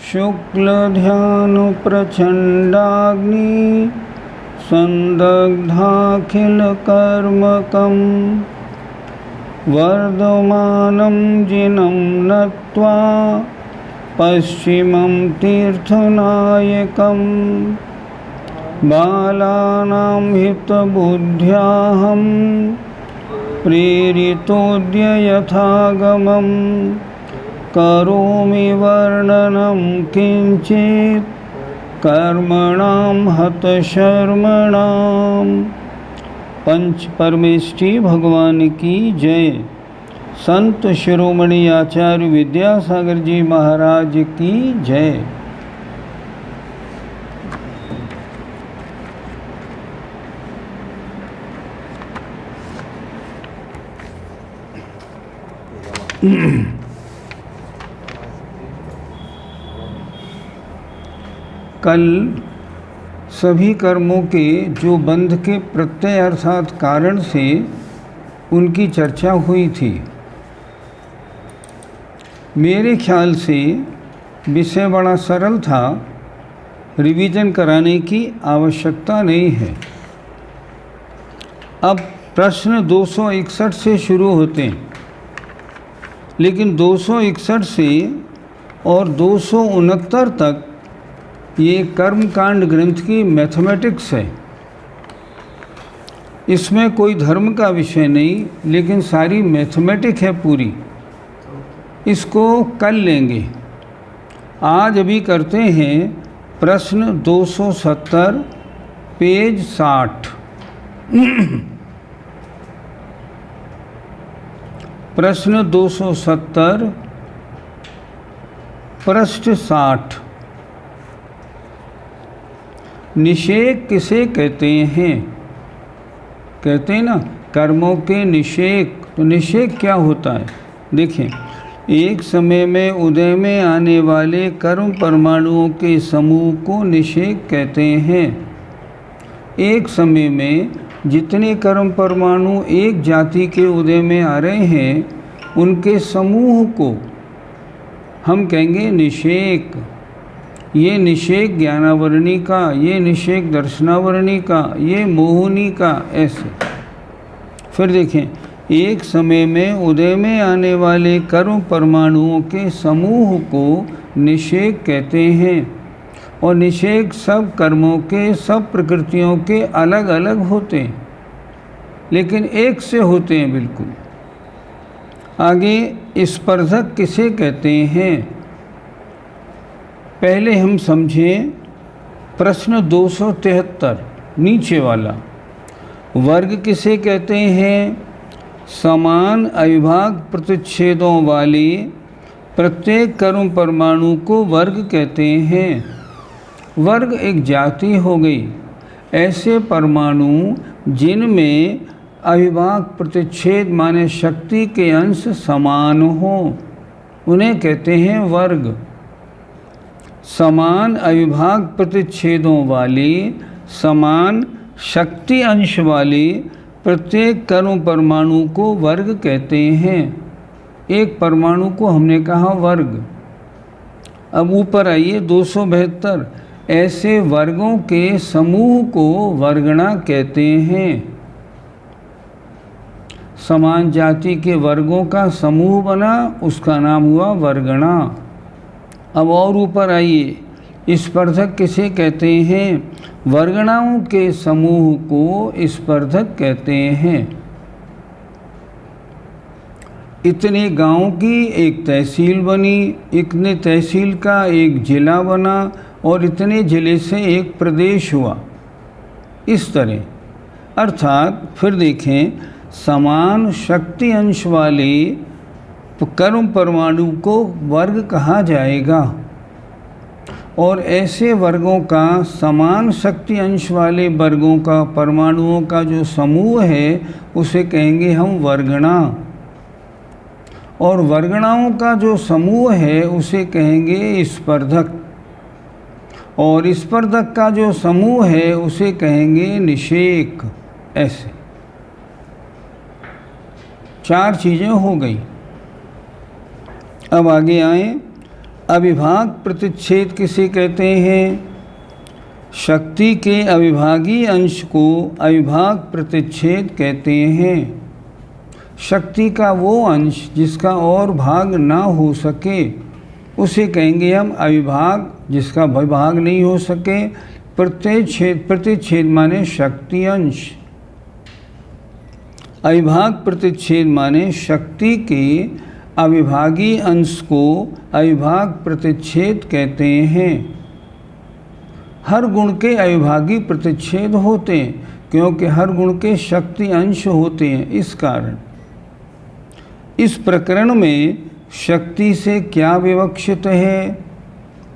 शुक्लध्यानप्रचण्डाग्नि संदग्धाखिलकर्मकं वर्धमानं जिनं नत्वा पश्चिमं तीर्थनायकं बालानां हितबुद्ध्याहं प्रेरितोऽद्य यथागमं करोमि वर्णनं किंचित् कर्मणां हतशर्मणां। पंच परमेष्ठी भगवान की जय। संत शिरोमणि आचार्य विद्यासागर जी महाराज की जय। कल सभी कर्मों के जो बंध के प्रत्यय अर्थात कारण से उनकी चर्चा हुई थी। मेरे ख्याल से विषय बड़ा सरल था, रिवीजन कराने की आवश्यकता नहीं है। अब प्रश्न 261 से शुरू होते हैं, लेकिन 261 से और 269 तक ये कर्मकांड ग्रंथ की मैथमेटिक्स है। इसमें कोई धर्म का विषय नहीं, लेकिन सारी मैथमेटिक है पूरी। इसको कल लेंगे। आज अभी करते हैं प्रश्न 270 पेज 60। प्रश्न 270 पृष्ठ 60। निषेक किसे कहते हैं? कहते हैं ना कर्मों के निषेक। तो निषेक क्या होता है? देखें, एक समय में उदय में आने वाले कर्म परमाणुओं के समूह को निषेक कहते हैं। एक समय में जितने कर्म परमाणु एक जाति के उदय में आ रहे हैं, उनके समूह को हम कहेंगे निषेक। ये निषेक ज्ञानावरणी का, ये निषेक दर्शनावरणी का, ये मोहिनी का, ऐसे। फिर देखें, एक समय में उदय में आने वाले कर्म परमाणुओं के समूह को निषेक कहते हैं। और निषेक सब कर्मों के, सब प्रकृतियों के अलग अलग होते हैं, लेकिन एक से होते हैं बिल्कुल। आगे स्पर्धक किसे कहते हैं? पहले हम समझें प्रश्न 273 नीचे वाला। वर्ग किसे कहते हैं? समान अविभाग प्रतिच्छेदों वाले प्रत्येक कर्म परमाणु को वर्ग कहते हैं। वर्ग एक जाति हो गई। ऐसे परमाणु जिनमें अविभाग प्रतिच्छेद माने शक्ति के अंश समान हो, उन्हें कहते हैं वर्ग। समान अविभाग प्रतिच्छेदों वाली, समान शक्ति अंश वाली प्रत्येक कर्म परमाणु को वर्ग कहते हैं। एक परमाणु को हमने कहा वर्ग। अब ऊपर आइए 272। ऐसे वर्गों के समूह को वर्गणा कहते हैं। समान जाति के वर्गों का समूह बना, उसका नाम हुआ वर्गणा। अब और ऊपर आइए, स्पर्धक किसे कहते हैं? वर्गणाओं के समूह को स्पर्धक कहते हैं। इतने गांव की एक तहसील बनी, इतने तहसील का एक जिला बना, और इतने जिले से एक प्रदेश हुआ। इस तरह अर्थात फिर देखें, समान शक्ति अंश वाले कर्म परमाणु को वर्ग कहा जाएगा। और ऐसे वर्गों का, समान शक्ति अंश वाले वर्गों का, परमाणुओं का जो समूह है, उसे कहेंगे हम वर्गणा। और वर्गणाओं का जो समूह है, उसे कहेंगे स्पर्धक। और स्पर्धक का जो समूह है, उसे कहेंगे निषेक। ऐसे 4 चीज़ें हो गई। अब आगे आए, अविभाग प्रतिच्छेद किसे कहते हैं? शक्ति के अविभागी अंश को अविभाग प्रतिच्छेद कहते हैं। शक्ति का वो अंश जिसका और भाग ना हो सके उसे कहेंगे हम अविभाग, जिसका विभाग नहीं हो सके। प्रतिच्छेद माने शक्ति अंश। अविभाग प्रतिच्छेद माने शक्ति के अविभागी अंश को अविभाग प्रतिच्छेद कहते हैं। हर गुण के अविभागी प्रतिच्छेद होते हैं क्योंकि हर गुण के शक्ति अंश होते हैं। इस कारण इस प्रकरण में शक्ति से क्या विवक्षित है?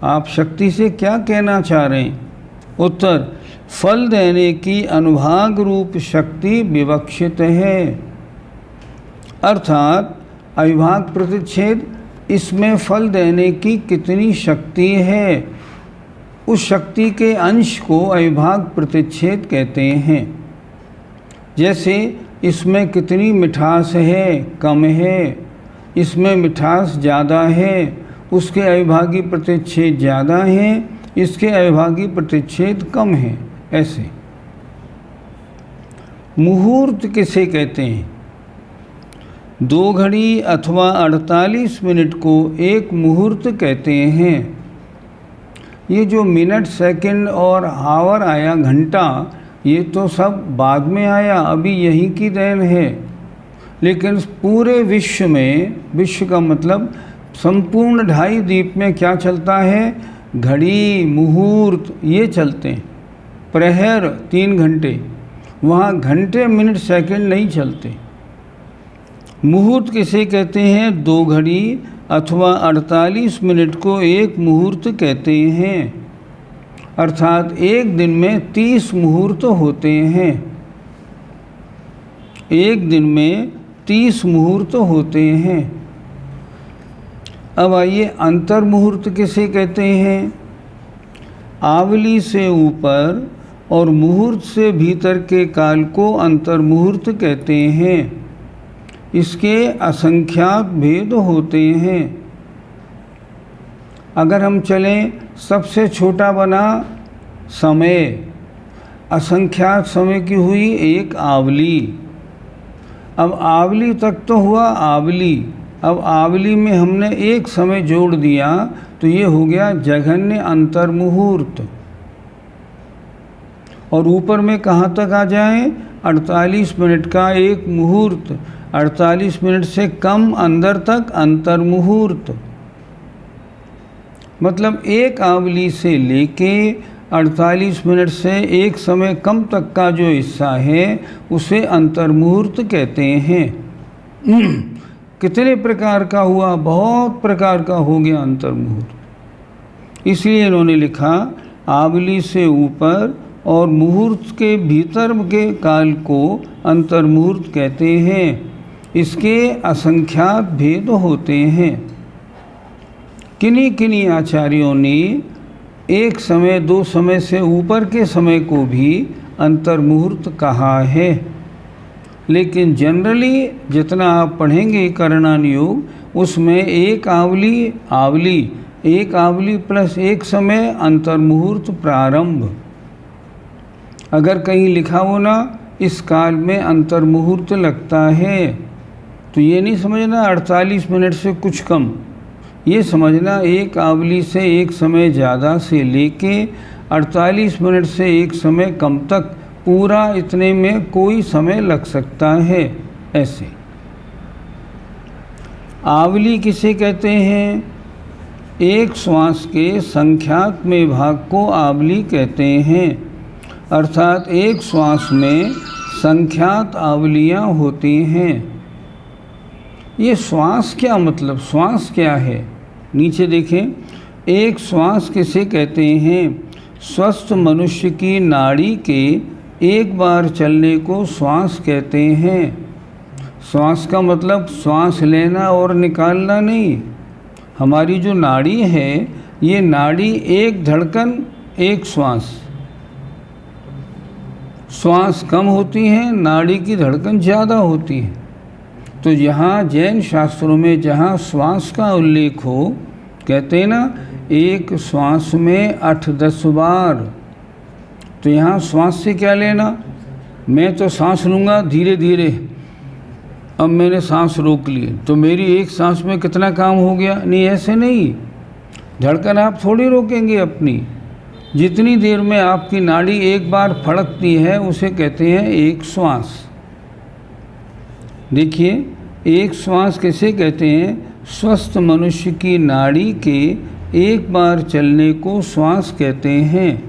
आप शक्ति से क्या कहना चाह रहे हैं? उत्तर, फल देने की अनुभाग रूप शक्ति विवक्षित है। अर्थात अविभाग प्रतिच्छेद, इसमें फल देने की कितनी शक्ति है, उस शक्ति के अंश को अविभाग प्रतिच्छेद कहते हैं। जैसे इसमें कितनी मिठास है, कम है, इसमें मिठास ज़्यादा है, उसके अविभागी प्रतिच्छेद ज़्यादा हैं, इसके अविभागी प्रतिच्छेद कम है। ऐसे मुहूर्त किसे कहते हैं? 2 घड़ी अथवा 48 मिनट को एक मुहूर्त कहते हैं। ये जो मिनट, सेकंड और आवर आया, घंटा, ये तो सब बाद में आया, अभी यहीं की देन है। लेकिन पूरे विश्व में, विश्व का मतलब संपूर्ण 2.5 द्वीप में क्या चलता है? घड़ी, मुहूर्त ये चलते हैं। प्रहर 3 घंटे, वहाँ घंटे, मिनट, सेकंड नहीं चलते। मुहूर्त किसे कहते हैं? 2 घड़ी अथवा 48 मिनट को एक मुहूर्त कहते हैं। अर्थात एक दिन में 30 मुहूर्त होते हैं। एक दिन में 30 मुहूर्त होते हैं। अब आइए, अंतर मुहूर्त किसे कहते हैं? आवली से ऊपर और मुहूर्त से भीतर के काल को अंतर मुहूर्त कहते हैं। इसके असंख्यात भेद होते हैं। अगर हम चलें, सबसे छोटा बना समय, असंख्यात समय की हुई एक आवली। अब आवली तक तो हुआ आवली, अब आवली में हमने एक समय जोड़ दिया तो ये हो गया जघन्य अंतर मुहूर्त। और ऊपर में कहाँ तक आ जाए? 48 मिनट का एक मुहूर्त, 48 मिनट से कम अंदर तक अंतर मुहूर्त। मतलब एक आवली से लेके 48 मिनट से एक समय कम तक का जो हिस्सा है उसे अंतर मुहूर्त कहते हैं। कितने प्रकार का हुआ? बहुत प्रकार का हो गया अंतर मुहूर्त। इसलिए इन्होंने लिखा आवली से ऊपर और मुहूर्त के भीतर के काल को अंतर मुहूर्त कहते हैं। इसके असंख्यात भेद होते हैं। किन्हीं किन्हीं आचार्यों ने एक समय, 2 समय से ऊपर के समय को भी अंतर मुहूर्त कहा है। लेकिन जनरली जितना आप पढ़ेंगे करणान योग, उसमें एक आवली प्लस एक समय अंतर मुहूर्त प्रारंभ। अगर कहीं लिखा हो ना इस काल में अंतर मुहूर्त लगता है, तो ये नहीं समझना 48 मिनट से कुछ कम, ये समझना एक आवली से एक समय ज़्यादा से लेके 48 मिनट से एक समय कम तक, पूरा इतने में कोई समय लग सकता है। ऐसे आवली किसे कहते हैं? एक श्वास के संख्यात्मक भाग को आवली कहते हैं। अर्थात एक श्वास में संख्यात आवलियाँ होती हैं। ये श्वास क्या मतलब, श्वास क्या है? नीचे देखें, एक श्वास किसे कहते हैं? स्वस्थ मनुष्य की नाड़ी के एक बार चलने को श्वास कहते हैं। श्वास का मतलब श्वास लेना और निकालना नहीं। हमारी जो नाड़ी है, ये नाड़ी एक धड़कन एक श्वास, श्वास कम होती है, नाड़ी की धड़कन ज़्यादा होती है। तो यहाँ जैन शास्त्रों में जहाँ श्वास का उल्लेख हो कहते हैं ना एक श्वास में 8-10 बार। तो यहाँ श्वास से क्या लेना, मैं तो सांस लूँगा धीरे धीरे, अब मैंने सांस रोक ली तो मेरी एक सांस में कितना काम हो गया, नहीं ऐसे नहीं। धड़कन आप थोड़ी रोकेंगे अपनी, जितनी देर में आपकी नाड़ी एक बार फड़कती है उसे कहते हैं एक श्वास। देखिए एक श्वास किसे कहते हैं, स्वस्थ मनुष्य की नाड़ी के एक बार चलने को श्वास कहते हैं।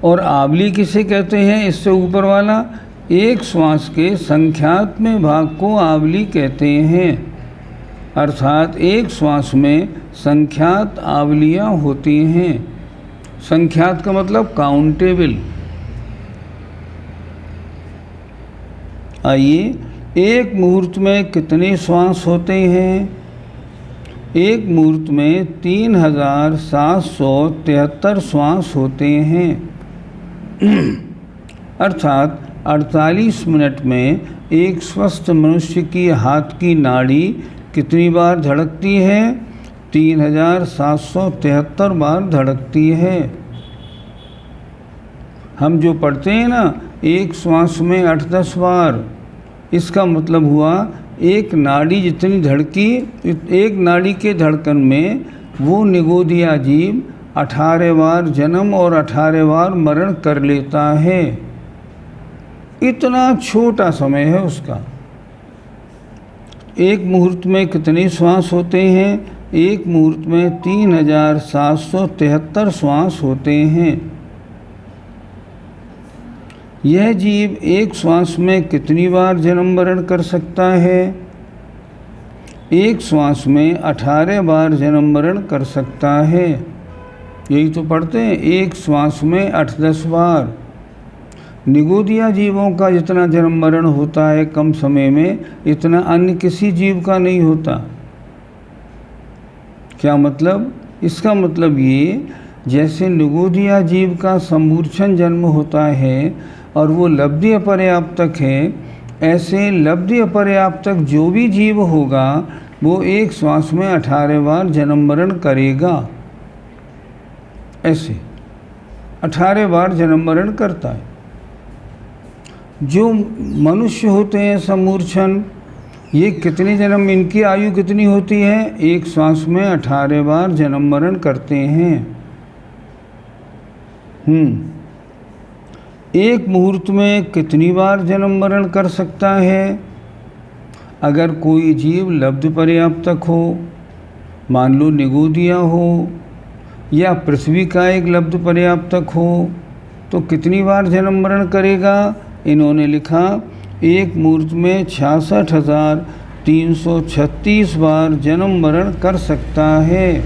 और आवली किसे कहते हैं, इससे ऊपर वाला, एक श्वास के संख्यात्मक भाग को आवली कहते हैं। अर्थात एक श्वास में संख्यात आवलियाँ होती हैं। संख्यात का मतलब काउंटेबल। आइए, एक मुहूर्त में कितने श्वास होते हैं, एक मुहूर्त में 3773 श्वास होते हैं। अर्थात 48 मिनट में एक स्वस्थ मनुष्य की हाथ की नाड़ी कितनी बार धड़कती है, 3773 बार धड़कती है। हम जो पढ़ते हैं ना एक श्वास में 8-10 बार, इसका मतलब हुआ एक नाड़ी जितनी धड़की, एक नाड़ी के धड़कन में वो निगोदिया जीव 18 बार जन्म और 18 बार मरण कर लेता है। इतना छोटा समय है उसका। एक मुहूर्त में कितने श्वास होते हैं, एक मुहूर्त में 3773 श्वास होते हैं। यह जीव एक श्वास में कितनी बार जन्म मरण कर सकता है, एक श्वास में 18 बार जन्म मरण कर सकता है। यही तो पढ़ते हैं, एक श्वास में 8-10 बार। निगोदिया जीवों का जितना जन्म मरण होता है कम समय में, इतना अन्य किसी जीव का नहीं होता। क्या मतलब, इसका मतलब ये, जैसे निगोदिया जीव का समूर्छन जन्म होता है और वो लब्धि अपर्याप्तक है, ऐसे लब्धि अपर्याप्तक जो भी जीव होगा वो एक श्वास में 18 बार जन्म मरण करेगा। ऐसे 18 बार जन्म मरण करता है। जो मनुष्य होते हैं समूर्छन, ये कितने जन्म, इनकी आयु कितनी होती है, एक श्वास में 18 बार जन्म मरण करते हैं। एक मुहूर्त में कितनी बार जन्म मरण कर सकता है, अगर कोई जीव लब्ध पर्याप्तक हो, मान लो निगोदिया हो या पृथ्वी का एक लब्ध पर्याप्तक हो, तो कितनी बार जन्म मरण करेगा। इन्होंने लिखा एक मुहूर्त में 66,336 बार जन्म मरण कर सकता है।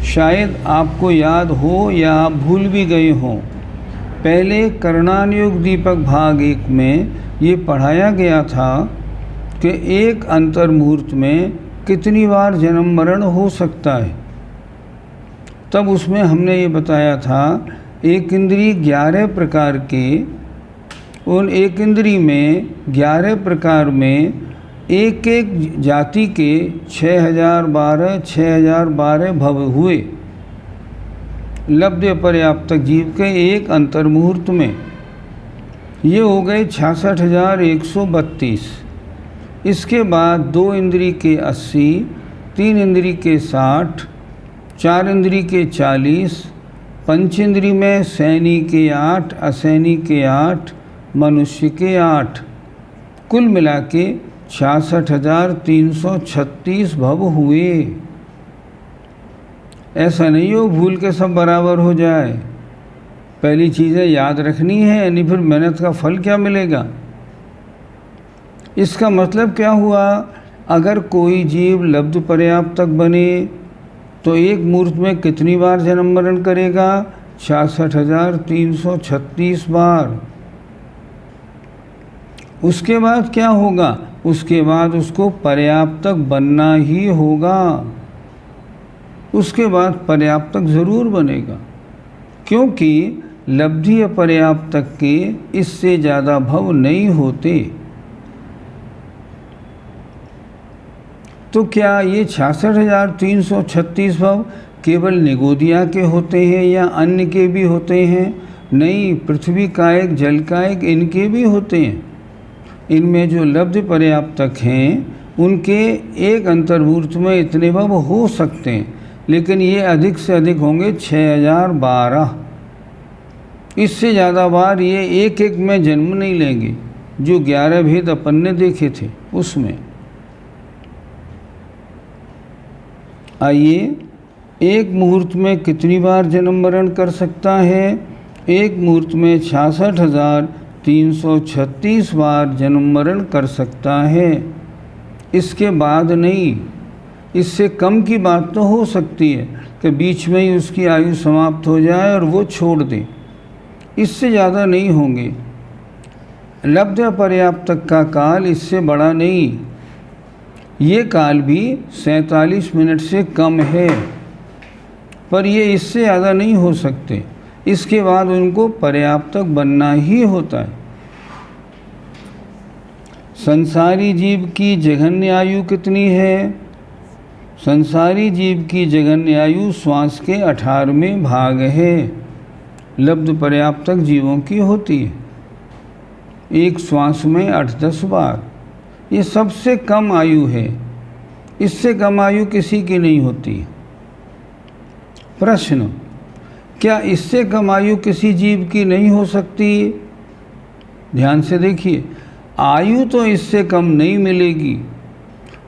शायद आपको याद हो या आप भूल भी गए हों, पहले कर्णानुयोग दीपक भाग 1 में ये पढ़ाया गया था कि एक अंतर मुहूर्त में कितनी बार जन्म मरण हो सकता है। तब उसमें हमने ये बताया था, एक इंद्री 11 प्रकार के, उन एक इंद्री में 11 प्रकार में एक एक जाति के 6012 भव हुए लब्ध पर्याप्तक जीव के एक अंतर मुहूर्त में। ये हो गए 66,132। इसके बाद 2 इंद्री के 80, 3 इंद्री के 60, 4 इंद्री के 40, पंच इंद्री में सैनी के 8, असैनी के 8, मनुष्य के 8, कुल मिला के 66,336 भव हुए। ऐसा नहीं हो भूल के सब बराबर हो जाए, पहली चीज़ें याद रखनी है, नहीं फिर मेहनत का फल क्या मिलेगा। इसका मतलब क्या हुआ, अगर कोई जीव लब्ध पर्याप्तक बने तो एक मुहूर्त में कितनी बार जन्म मरण करेगा, 66,336 बार। उसके बाद क्या होगा, उसके बाद उसको पर्याप्तक बनना ही होगा। उसके बाद पर्याप्तक ज़रूर बनेगा, क्योंकि लब्धि अपर्याप्तक के इससे ज़्यादा भव नहीं होते। तो क्या ये 66,336 भव केवल निगोदिया के होते हैं या अन्य के भी होते हैं? नहीं, पृथ्वी कायक, जल कायक इनके भी होते हैं। इनमें जो लब्ध पर्याप्तक हैं उनके एक अंतर्भूत में इतने भव हो सकते हैं, लेकिन ये अधिक से अधिक होंगे 6012। इससे ज़्यादा बार ये एक एक में जन्म नहीं लेंगे। जो 11 भेद अपन ने देखे थे उसमें। आइए, एक मुहूर्त में कितनी बार जन्म मरण कर सकता है? एक मुहूर्त में 66,336 बार जन्म मरण कर सकता है। इसके बाद नहीं। इससे कम की बात तो हो सकती है कि बीच में ही उसकी आयु समाप्त हो जाए और वो छोड़ दे। इससे ज़्यादा नहीं होंगे। लब्ध पर्याप्तक का काल इससे बड़ा नहीं। ये काल भी 47 मिनट से कम है, पर ये इससे ज़्यादा नहीं हो सकते। इसके बाद उनको पर्याप्तक बनना ही होता है। संसारी जीव की जघन्य आयु कितनी है? संसारी जीव की जघन्य आयु श्वास के 18वें भाग है। लब्ध पर्याप्तक जीवों की होती है एक श्वास में 8-10 बार। ये सबसे कम आयु है। इससे कम आयु किसी की नहीं होती। प्रश्न, क्या इससे कम आयु किसी जीव की नहीं हो सकती? ध्यान से देखिए, आयु तो इससे कम नहीं मिलेगी,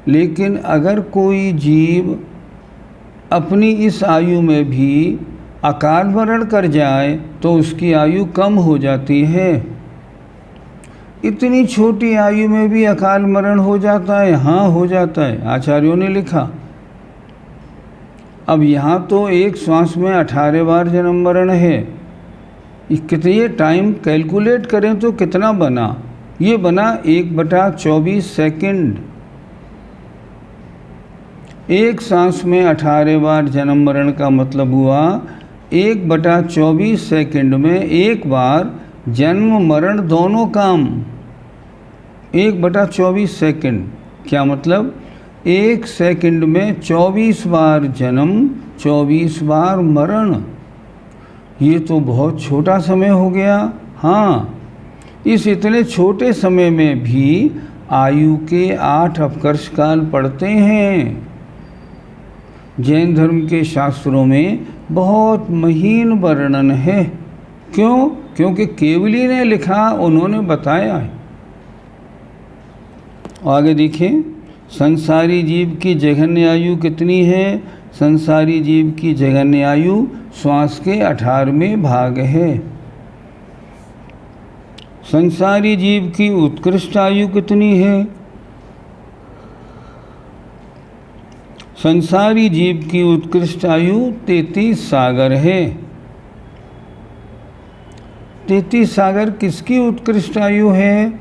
लेकिन अगर कोई जीव अपनी इस आयु में भी अकाल मरण कर जाए तो उसकी आयु कम हो जाती है। इतनी छोटी आयु में भी अकाल मरण हो जाता है? हाँ, हो जाता है, आचार्यों ने लिखा। अब यहाँ तो एक श्वास में 18 बार जन्म मरण है। कितने टाइम कैलकुलेट करें तो कितना बना? ये बना 1/24 सेकंड। एक सांस में 18 बार जन्म मरण का मतलब हुआ 1/24 सेकंड में एक बार जन्म मरण दोनों काम। 1/24 सेकंड क्या मतलब? एक सेकंड में 24 बार जन्म, 24 बार मरण। ये तो बहुत छोटा समय हो गया। हाँ, इस इतने छोटे समय में भी आयु के 8 अपकर्ष काल पड़ते हैं। जैन धर्म के शास्त्रों में बहुत महीन वर्णन है। क्यों? क्योंकि केवली ने लिखा, उन्होंने बताया है। आगे देखिए, संसारी जीव की जघन्य आयु कितनी है? संसारी जीव की जघन्य आयु श्वास के 18वें भाग है। संसारी जीव की उत्कृष्ट आयु कितनी है? संसारी जीव की उत्कृष्ट आयु 33 सागर है। 33 सागर किसकी उत्कृष्ट आयु है?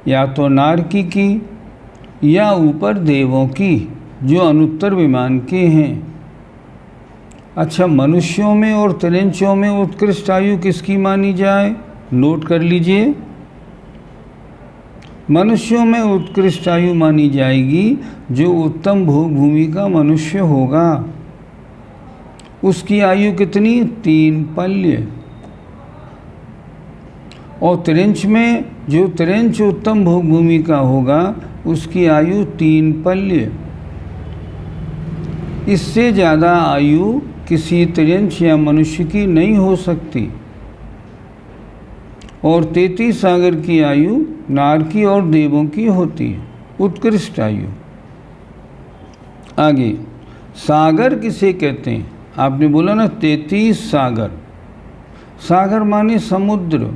या तो नारकी की या ऊपर देवों की, जो अनुत्तर विमान के हैं। अच्छा, मनुष्यों में और तिरंचों में उत्कृष्ट आयु किसकी मानी जाए? नोट कर लीजिए। मनुष्यों में उत्कृष्ट आयु मानी जाएगी जो उत्तम भोग भूमि का मनुष्य होगा। उसकी आयु कितनी? 3 पल्य। और तिरंच में जो तिरंच उत्तम भोग भूमि का होगा उसकी आयु 3 पल्य। इससे ज़्यादा आयु किसी तिरंच या मनुष्य की नहीं हो सकती। और 33 सागर की आयु नारकी और देवों की होती है, उत्कृष्ट आयु। आगे, सागर किसे कहते हैं? आपने बोला ना 33 सागर। सागर माने समुद्र।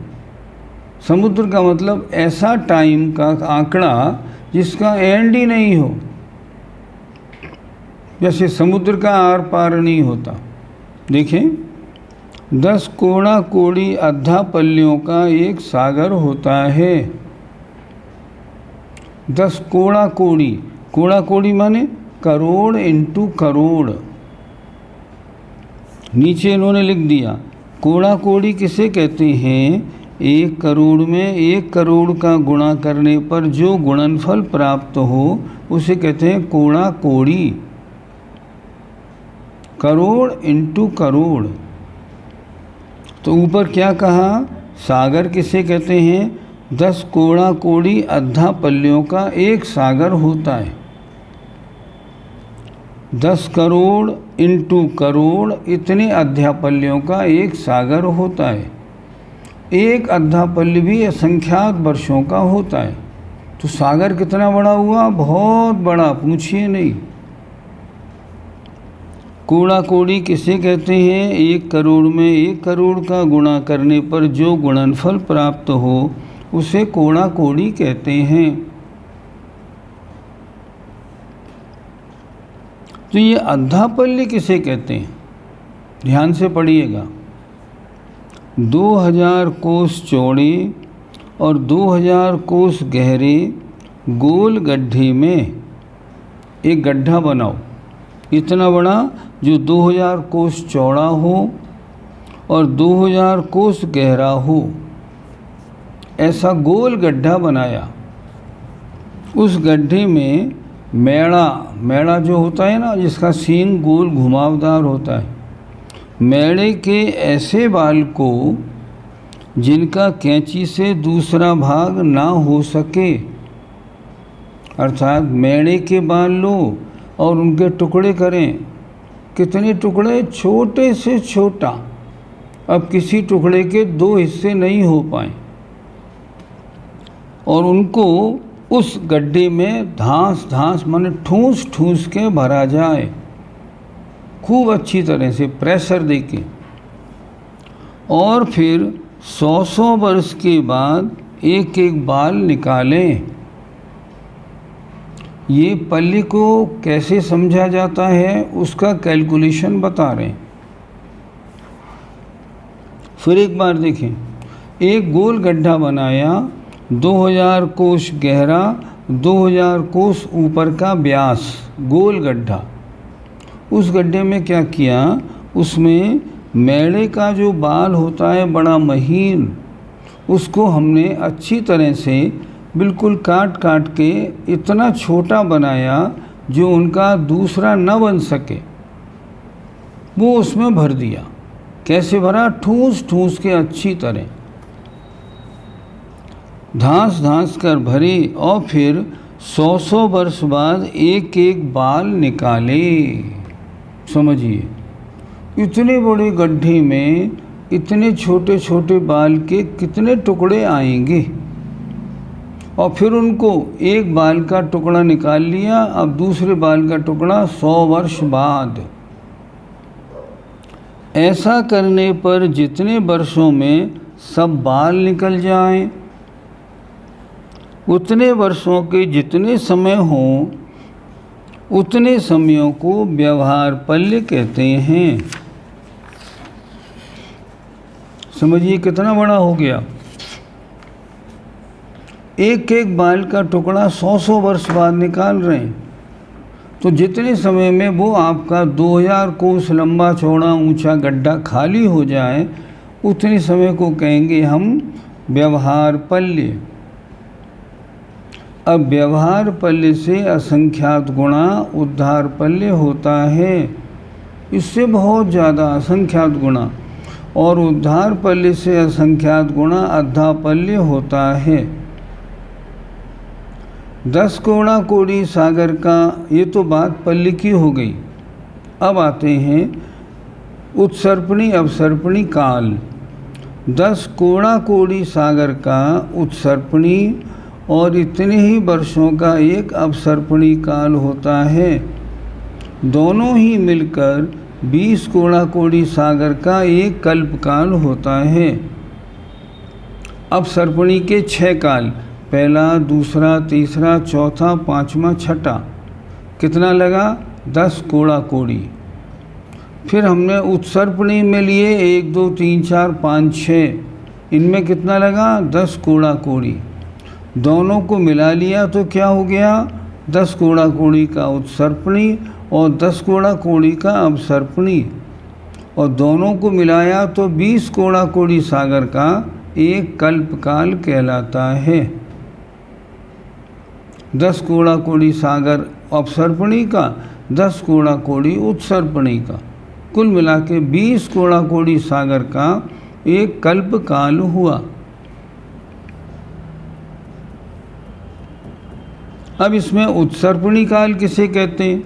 समुद्र का मतलब ऐसा टाइम का आंकड़ा जिसका एंड ही नहीं हो। जैसे समुद्र का आर पार नहीं होता। देखें, 10 कोड़ा कोड़ी अद्धा पल्लियों का एक सागर होता है। 10 कोड़ा कोड़ी। कोड़ा कोड़ी माने करोड़ इंटू करोड़। नीचे इन्होंने लिख दिया, कोड़ा कोड़ी किसे कहते हैं? 1 करोड़ में 1 करोड़ का गुणा करने पर जो गुणनफल प्राप्त हो उसे कहते हैं कोड़ा कोड़ी। करोड़ इंटू करोड़। तो ऊपर क्या कहा, सागर किसे कहते हैं, 10 कोड़ा कोड़ी अद्धा पल्लियों का एक सागर होता है। 10 करोड़ इंटू करोड़ इतने अध्यापल्यों का एक सागर होता है। एक अध्यापल्य भी असंख्यात वर्षों का होता है। तो सागर कितना बड़ा हुआ, बहुत बड़ा, पूछिए नहीं। कोड़ा कोड़ी किसे कहते हैं, 1 करोड़ में 1 करोड़ का गुणा करने पर जो गुणनफल प्राप्त हो उसे कोड़ा कोड़ी कहते हैं। तो ये अद्धापल्य किसे कहते हैं, ध्यान से पढ़िएगा। 2000 कोस चौड़े और 2000 कोस गहरे गोल गड्ढे में एक गड्ढा बनाओ, इतना बड़ा जो 2000 कोस चौड़ा हो और 2000 कोस गहरा हो, ऐसा गोल गड्ढा बनाया। उस गड्ढे में मेड़ा जो होता है ना, जिसका सींग गोल घुमावदार होता है, मेड़े के ऐसे बाल को जिनका कैंची से दूसरा भाग ना हो सके, अर्थात मेड़े के बाल लो और उनके टुकड़े करें। कितने टुकड़े, छोटे से छोटा, अब किसी टुकड़े के 2 हिस्से नहीं हो पाए, और उनको उस गड्ढे में धांस माने ठूस ठूस के भरा जाए, खूब अच्छी तरह से प्रेशर देके। और फिर 100 वर्ष के बाद एक एक बाल निकालें। ये पल्ली को कैसे समझा जाता है उसका कैलकुलेशन बता रहे हैं। फिर एक बार देखें, एक गोल गड्ढा बनाया, 2000 कोस गहरा, 2000 कोस ऊपर का व्यास, गोल गड्ढा। उस गड्ढे में क्या किया, उसमें मेड़े का जो बाल होता है बड़ा महीन, उसको हमने अच्छी तरह से बिल्कुल काट काट के इतना छोटा बनाया जो उनका दूसरा न बन सके, वो उसमें भर दिया। कैसे भरा, ठूस ठूस के अच्छी तरह धांस कर भरे, और फिर 100 वर्ष बाद एक एक बाल निकाले। समझिए, इतने बड़े गड्ढे में इतने छोटे छोटे बाल के कितने टुकड़े आएंगे, और फिर उनको एक बाल का टुकड़ा निकाल लिया, अब दूसरे बाल का टुकड़ा 100 वर्ष बाद। ऐसा करने पर जितने वर्षों में सब बाल निकल जाएं, उतने वर्षों के जितने समय हों, उतने समयों को व्यवहार पल्य कहते हैं। समझिए कितना बड़ा हो गया। एक एक बाल का टुकड़ा 100 वर्ष बाद निकाल रहे हैं, तो जितने समय में वो आपका 2000 कोस लंबा चौड़ा ऊंचा गड्ढा खाली हो जाए, उतने समय को कहेंगे हम व्यवहार पल्य। अब व्यवहार पल्य से असंख्यात गुणा उद्धार पल्य होता है, इससे बहुत ज़्यादा असंख्यात गुणा, और उद्धार पल्य से असंख्यात गुणा अद्धा पल्य होता है। 10 कोड़ा कोड़ी सागर का, ये तो बात पल्य की हो गई। अब आते हैं उत्सर्पणी अवसर्पणी काल। 10 कोड़ा कोड़ी सागर का उत्सर्पणी और इतने ही वर्षों का एक अवसर्पणी काल होता है। दोनों ही मिलकर 20 कोड़ा कोड़ी सागर का एक कल्पकाल होता है। अवसर्पणी के 6 काल, पहला, दूसरा, तीसरा, चौथा, पांचवा, छठा, कितना लगा, 10 कोड़ा कोड़ी। फिर हमने उत्सर्पणी में लिए 1 2 3 4 5 6, इनमें कितना लगा, 10 कोड़ा कोड़ी। दोनों को मिला लिया तो क्या हो गया, 10 कोड़ा कोड़ी का उत्सर्पणी और 10 कोड़ा कोड़ी का अवसर्पणी, और दोनों को मिलाया तो 20 कोड़ा कोड़ी सागर का एक कल्पकाल कहलाता है। 10 कोड़ा कोड़ी सागर अपसर्पणी का, 10 कोड़ा कोड़ी उत्सर्पणी का, कुल मिला के 20 कोड़ा कोड़ी सागर का एक कल्पकाल हुआ। अब इसमें उत्सर्पणी काल किसे कहते हैं?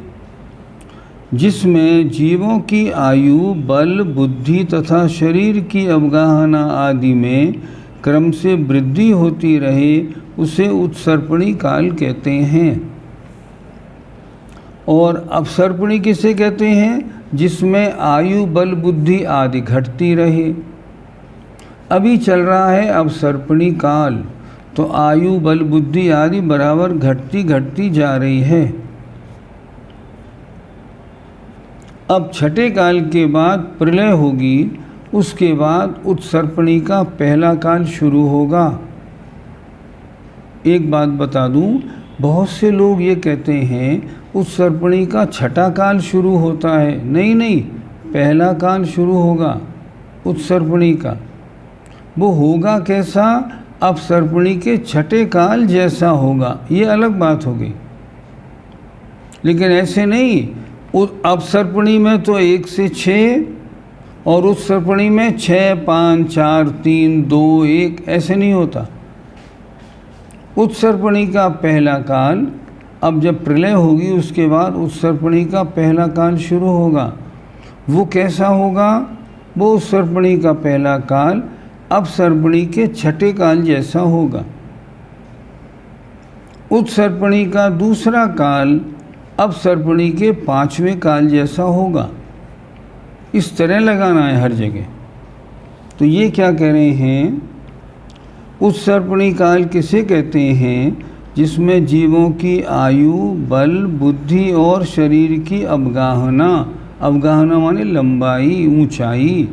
जिसमें जीवों की आयु, बल, बुद्धि तथा शरीर की अवगाहना आदि में क्रम से वृद्धि होती रहे, उसे उत्सर्पणी काल कहते हैं। और अपसर्पणी किसे कहते हैं? जिसमें आयु, बल, बुद्धि आदि घटती रहे। अभी चल रहा है अपसर्पणी काल, तो आयु, बल, बुद्धि आदि बराबर घटती घटती जा रही है। अब छठे काल के बाद प्रलय होगी, उसके बाद उत्सर्पणी का पहला काल शुरू होगा। एक बात बता दूं, बहुत से लोग ये कहते हैं उत्सर्पणी का छठा काल शुरू होता है। नहीं नहीं, पहला काल शुरू होगा उत्सर्पणी का। वो होगा कैसा? अपसर्पणी के छठे काल जैसा होगा, ये अलग बात होगी। लेकिन ऐसे नहीं, अपसर्पणी में तो 1 से 6 और उत्सर्पणी में 6, 5, 4, 3, 2, 1 ऐसे नहीं होता। उत्सर्पणी का पहला काल, अब जब प्रलय होगी उसके बाद उत्सर्पणी का पहला काल शुरू होगा। वो कैसा होगा? वो उत्सर्पणी का पहला काल अपसर्पणी के छठे काल जैसा होगा। उत्सर्पणी का दूसरा काल अपसर्पणी के 5वें काल जैसा होगा। इस तरह लगाना है हर जगह। तो ये क्या कह रहे हैं? उत्सर्पणी काल किसे कहते हैं? जिसमें जीवों की आयु, बल, बुद्धि और शरीर की अवगाहना, अवगाहना माने लंबाई, ऊंचाई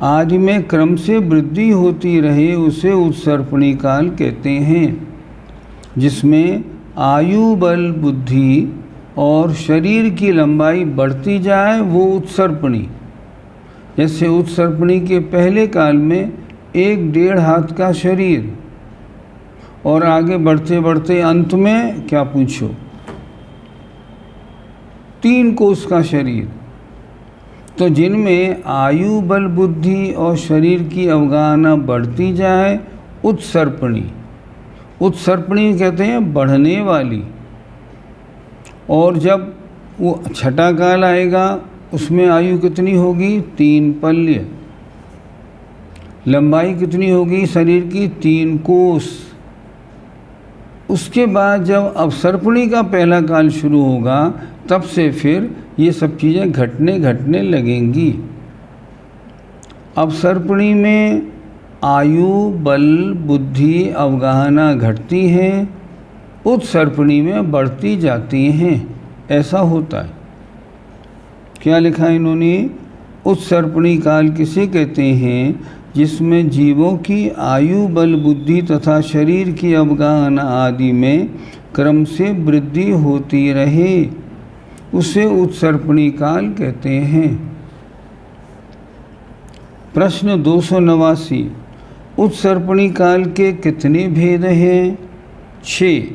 आदि में क्रम से वृद्धि होती रहे, उसे उत्सर्पणी काल कहते हैं। जिसमें आयु, बल, बुद्धि और शरीर की लंबाई बढ़ती जाए, वो उत्सर्पणी। जैसे उत्सर्पणी के पहले काल में 1-1.5 हाथ का शरीर, और आगे बढ़ते बढ़ते अंत में क्या पूछो 3 कोस का शरीर। तो जिनमें आयु, बल, बुद्धि और शरीर की अवगाहना बढ़ती जाए, उत्सर्पणी। उत्सर्पणी कहते हैं बढ़ने वाली। और जब वो छठा काल आएगा, उसमें आयु कितनी होगी? 3 पल्य। लंबाई कितनी होगी शरीर की? 3 कोस। उसके बाद जब अपसर्पणी का पहला काल शुरू होगा, तब से फिर ये सब चीज़ें घटने लगेंगी। अपसर्पणी में आयु, बल, बुद्धि, अवगाहना घटती हैं, उत्सर्पणी में बढ़ती जाती हैं। ऐसा होता है। क्या लिखा है इन्होंने? उत्सर्पणी काल किसे कहते हैं? जिसमें जीवों की आयु, बल, बुद्धि तथा शरीर की अवगाहना आदि में क्रम से वृद्धि होती रहे, उसे उत्सर्पणी काल कहते हैं। प्रश्न 289, उत्सर्पणी काल के कितने भेद हैं? 6।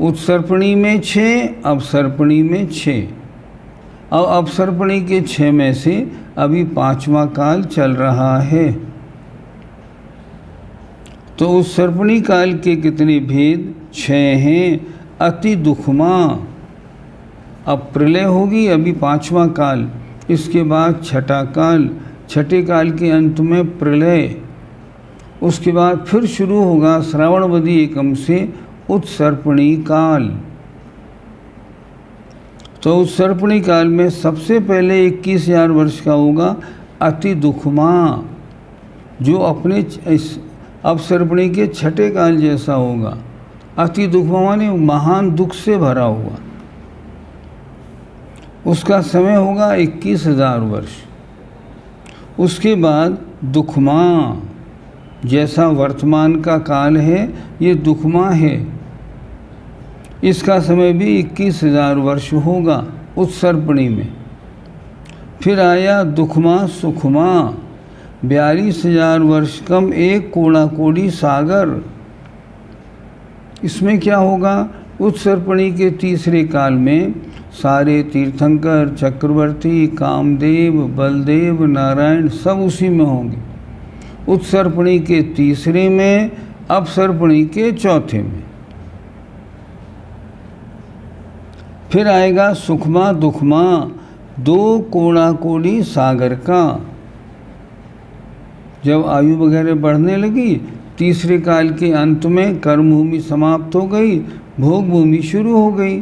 उत्सर्पणी में 6, अपसर्पणी में 6। अब अपसर्पणी के 6 में से अभी 5वां काल चल रहा है। तो उत्सर्पणी काल के कितने भेद? 6 हैं। अति दुखमा, अब प्रलय होगी, अभी 5वां काल, इसके बाद छठा काल, छठे काल के अंत में प्रलय, उसके बाद फिर शुरू होगा श्रावणवदी एकम से उत्सर्पणी काल। तो उत्सर्पणी काल में सबसे पहले 21,000 वर्ष का होगा अति दुखमा, जो अपने अपसर्पणी के छठे काल जैसा होगा। अति दुखमा माने महान दुख से भरा हुआ। उसका समय होगा 21,000 वर्ष। उसके बाद दुखमा, जैसा वर्तमान का काल है, ये दुखमा है। इसका समय भी 21,000 वर्ष होगा उत्सर्पणी में। फिर आया दुखमा सुखमा, 42,000 वर्ष कम एक कोड़ा कोड़ी सागर। इसमें क्या होगा? उत्सर्पणी के तीसरे काल में सारे तीर्थंकर, चक्रवर्ती, कामदेव, बलदेव, नारायण सब उसी में होंगे। उत्सर्पणी के तीसरे में, अपसर्पणी के चौथे में। फिर आएगा सुखमा दुखमा, 2 कोड़ा कोड़ी सागर का। जब आयु वगैरह बढ़ने लगी, तीसरे काल के अंत में कर्म भूमि समाप्त हो गई, भोग भूमि शुरू हो गई।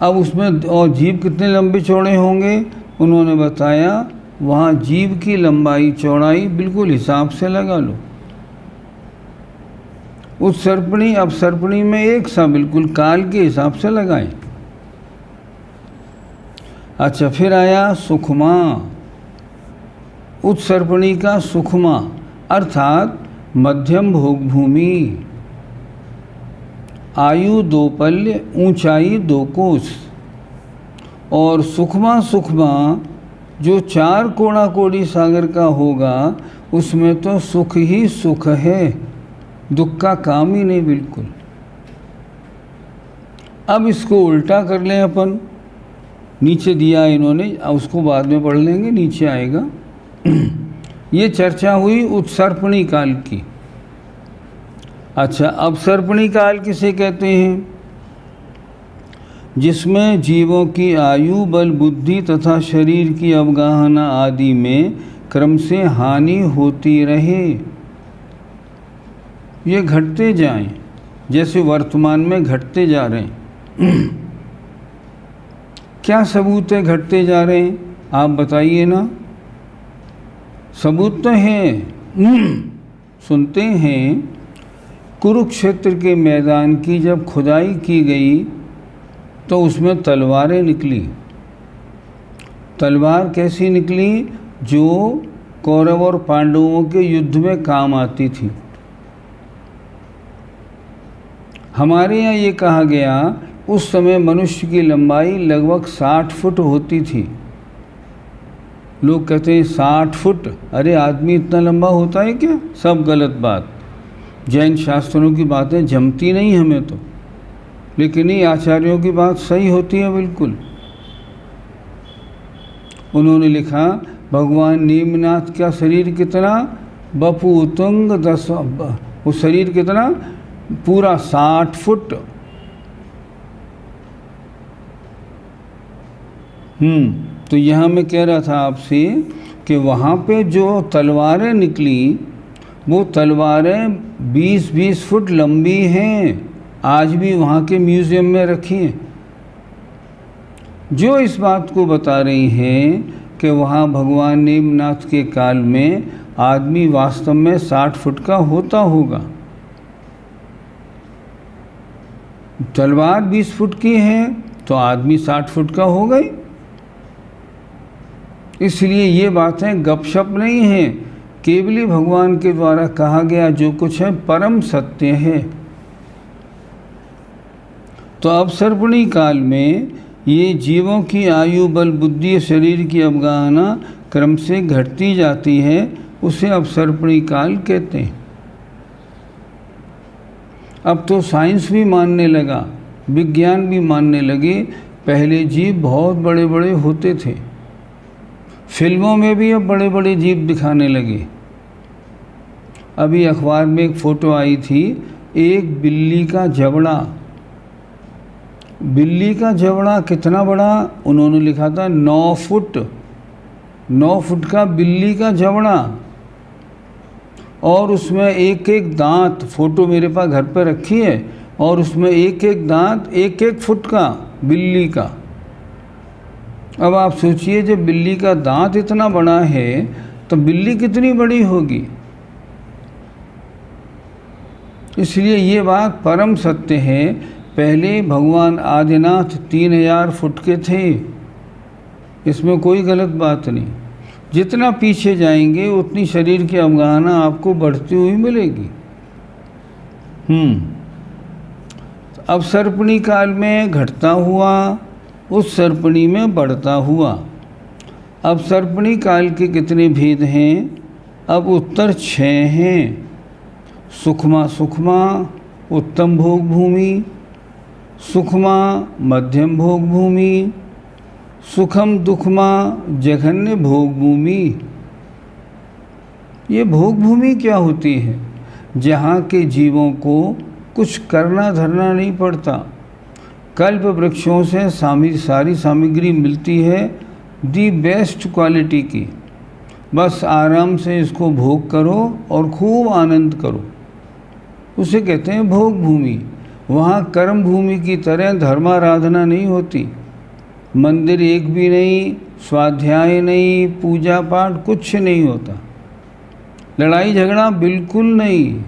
अब उसमें और जीव कितने लंबे चौड़े होंगे उन्होंने बताया। वहाँ जीव की लंबाई चौड़ाई बिल्कुल हिसाब से लगा लो। उत्सर्पणी अपसर्पणी में एक सा बिल्कुल काल के हिसाब से लगाएं। अच्छा, फिर आया सुखमा। उत्सर्पणी का सुखमा अर्थात मध्यम भोग भूमि, आयु 2 पल्य, ऊंचाई 2 कोस। और सुखमा जो 4 कोड़ा कोड़ी सागर का होगा, उसमें तो सुख ही सुख है, दुख का काम ही नहीं बिल्कुल। अब इसको उल्टा कर लें अपन। नीचे दिया इन्होंने, उसको बाद में पढ़ लेंगे, नीचे आएगा। ये चर्चा हुई उत्सर्पणी काल की। अच्छा, अपसर्पणी काल किसे कहते हैं? जिसमें जीवों की आयु, बल, बुद्धि तथा शरीर की अवगाहना आदि में क्रम से हानि होती रहे। ये घटते जाएं, जैसे वर्तमान में घटते जा रहे हैं। क्या सबूत है घटते जा रहे हैं? आप बताइए ना। सबूत तो है। सुनते हैं, कुरुक्षेत्र के मैदान की जब खुदाई की गई तो उसमें तलवारें निकली। तलवार कैसी निकली? जो कौरव और पांडवों के युद्ध में काम आती थी। हमारे यहाँ ये कहा गया, उस समय मनुष्य की लंबाई लगभग 60 फुट होती थी। लोग कहते हैं 60 फुट, अरे आदमी इतना लंबा होता है क्या? सब गलत बात। जैन शास्त्रों की बातें जमती नहीं हमें तो, लेकिन ये आचार्यों की बात सही होती है बिल्कुल। उन्होंने लिखा, भगवान नीमनाथ का शरीर कितना? बपुतुंग 10, वो शरीर कितना? पूरा 60 फुट। तो यहाँ मैं कह रहा था आपसे कि वहाँ पे जो तलवारें निकली, वो तलवारें 20-20 फुट लंबी हैं। आज भी वहाँ के म्यूज़ियम में रखी हैं, जो इस बात को बता रही हैं कि वहाँ भगवान नीमनाथ के काल में आदमी वास्तव में 60 फुट का होता होगा। तलवार 20 फुट की है तो आदमी 60 फुट का हो गई। इसलिए ये बातें गपशप नहीं है, केवली भगवान के द्वारा कहा गया जो कुछ है परम सत्य है। तो अपसर्पणी काल में ये जीवों की आयु, बल, बुद्धि, शरीर की अवगाहना क्रम से घटती जाती है, उसे अपसर्पणी काल कहते हैं। अब तो साइंस भी मानने लगा, विज्ञान भी मानने लगे, पहले जीव बहुत बड़े बड़े होते थे। फिल्मों में भी अब बड़े बड़े जीव दिखाने लगे। अभी अखबार में एक फ़ोटो आई थी, एक बिल्ली का जबड़ा। बिल्ली का जबड़ा कितना बड़ा? उन्होंने लिखा था 9 फुट। 9 फुट का बिल्ली का जबड़ा, और उसमें एक एक दांत। फ़ोटो मेरे पास घर पर रखी है, और उसमें एक एक दांत 1-1 फुट का बिल्ली का। अब आप सोचिए, जब बिल्ली का दांत इतना बड़ा है तो बिल्ली कितनी बड़ी होगी। इसलिए ये बात परम सत्य है। पहले भगवान आदिनाथ 3000 फुट के थे, इसमें कोई गलत बात नहीं। जितना पीछे जाएंगे उतनी शरीर की अवगाहना आपको बढ़ती हुई मिलेगी। अपसर्पणी काल में घटता हुआ, उत्सर्पणी में बढ़ता हुआ। अपसर्पणी काल के कितने भेद हैं? अब उत्तर 6 हैं। सुखमा सुखमा उत्तम भोग भूमि, सुखमा मध्यम भोग भूमि, सुखम दुखमा जघन्य भोग भूमि। ये भोग भूमि क्या होती है? जहाँ के जीवों को कुछ करना धरना नहीं पड़ता। कल्प वृक्षों से सारी सामग्री मिलती है दी बेस्ट क्वालिटी की। बस आराम से इसको भोग करो और खूब आनंद करो, उसे कहते हैं भोग भूमि। वहाँ कर्म भूमि की तरह धर्माराधना नहीं होती। मंदिर एक भी नहीं, स्वाध्याय नहीं, पूजा पाठ कुछ नहीं होता, लड़ाई झगड़ा बिल्कुल नहीं,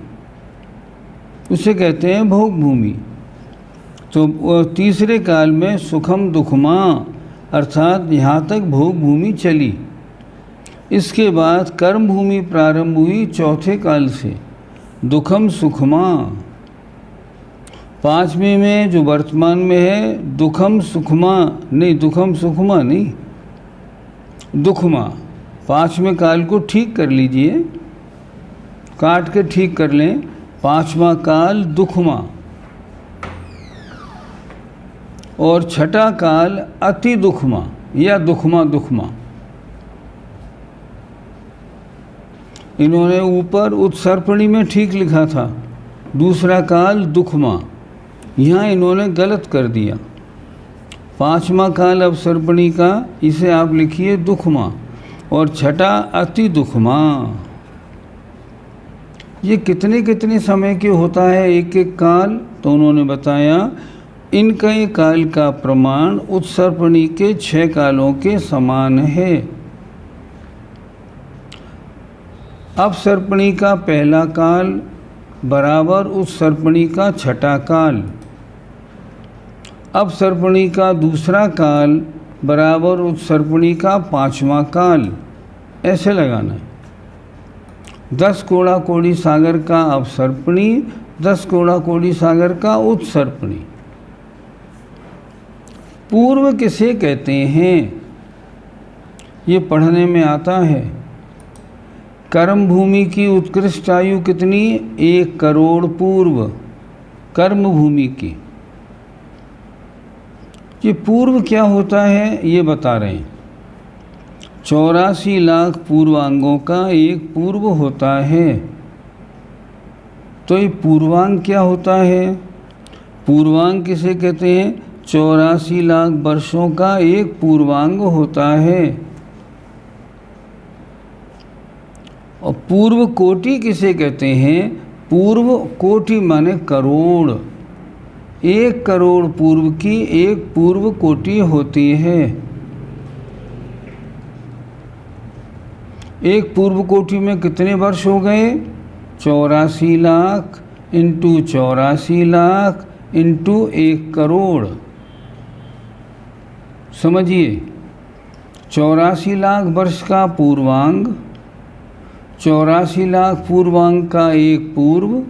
उसे कहते हैं भोग भूमि। तो तीसरे काल में सुखम दुखमा अर्थात यहाँ तक भोग भूमि चली। इसके बाद कर्म भूमि प्रारंभ हुई चौथे काल से, दुखम सुखमा। पाँचवें में जो वर्तमान में है दुखम सुखमा नहीं, दुखम सुखमा नहीं, दुखमा। पाँचवें काल को ठीक कर लीजिए, काट के ठीक कर लें। पाँचवा काल दुखमा और छठा काल अति दुखमा या दुखमा दुखमा। इन्होंने ऊपर उत्सर्पणी में ठीक लिखा था दूसरा काल दुखमा, यहाँ इन्होंने गलत कर दिया। पाँचवा काल अवसर्पणी का, इसे आप लिखिए दुखमा और छठा अति दुखमा। ये कितने कितने समय के होता है एक एक काल? तो उन्होंने बताया इनका ये काल का प्रमाण उत्सर्पणी के 6 कालों के समान है। अपसर्पणी का पहला काल बराबर उत्सर्पणी का छठा काल, अपसर्पणी का दूसरा काल बराबर उत्सर्पणी का 5वां काल, ऐसे लगाना है। 10 कोड़ा कोड़ी सागर का अपसर्पणी, 10 कोड़ा कोड़ी सागर का उत्सर्पणी। पूर्व किसे कहते हैं? ये पढ़ने में आता है। कर्म भूमि की उत्कृष्ट आयु कितनी? 1 करोड़ पूर्व कर्म भूमि की। ये पूर्व क्या होता है ये बता रहे हैं। 84 लाख पूर्वांगों का एक पूर्व होता है। तो ये पूर्वांग क्या होता है? पूर्वांग किसे कहते हैं? 84 लाख वर्षों का एक पूर्वांग होता है। और पूर्व कोटि किसे कहते हैं? पूर्व कोटि माने करोड़। 1 करोड़ पूर्व की एक पूर्व कोटि होती है। एक पूर्व कोटि में कितने वर्ष हो गए? 84 लाख इंटू 84 लाख इंटू 1 करोड़। समझिए, 84 लाख वर्ष का पूर्वांग, 84 लाख पूर्वांग का एक पूर्व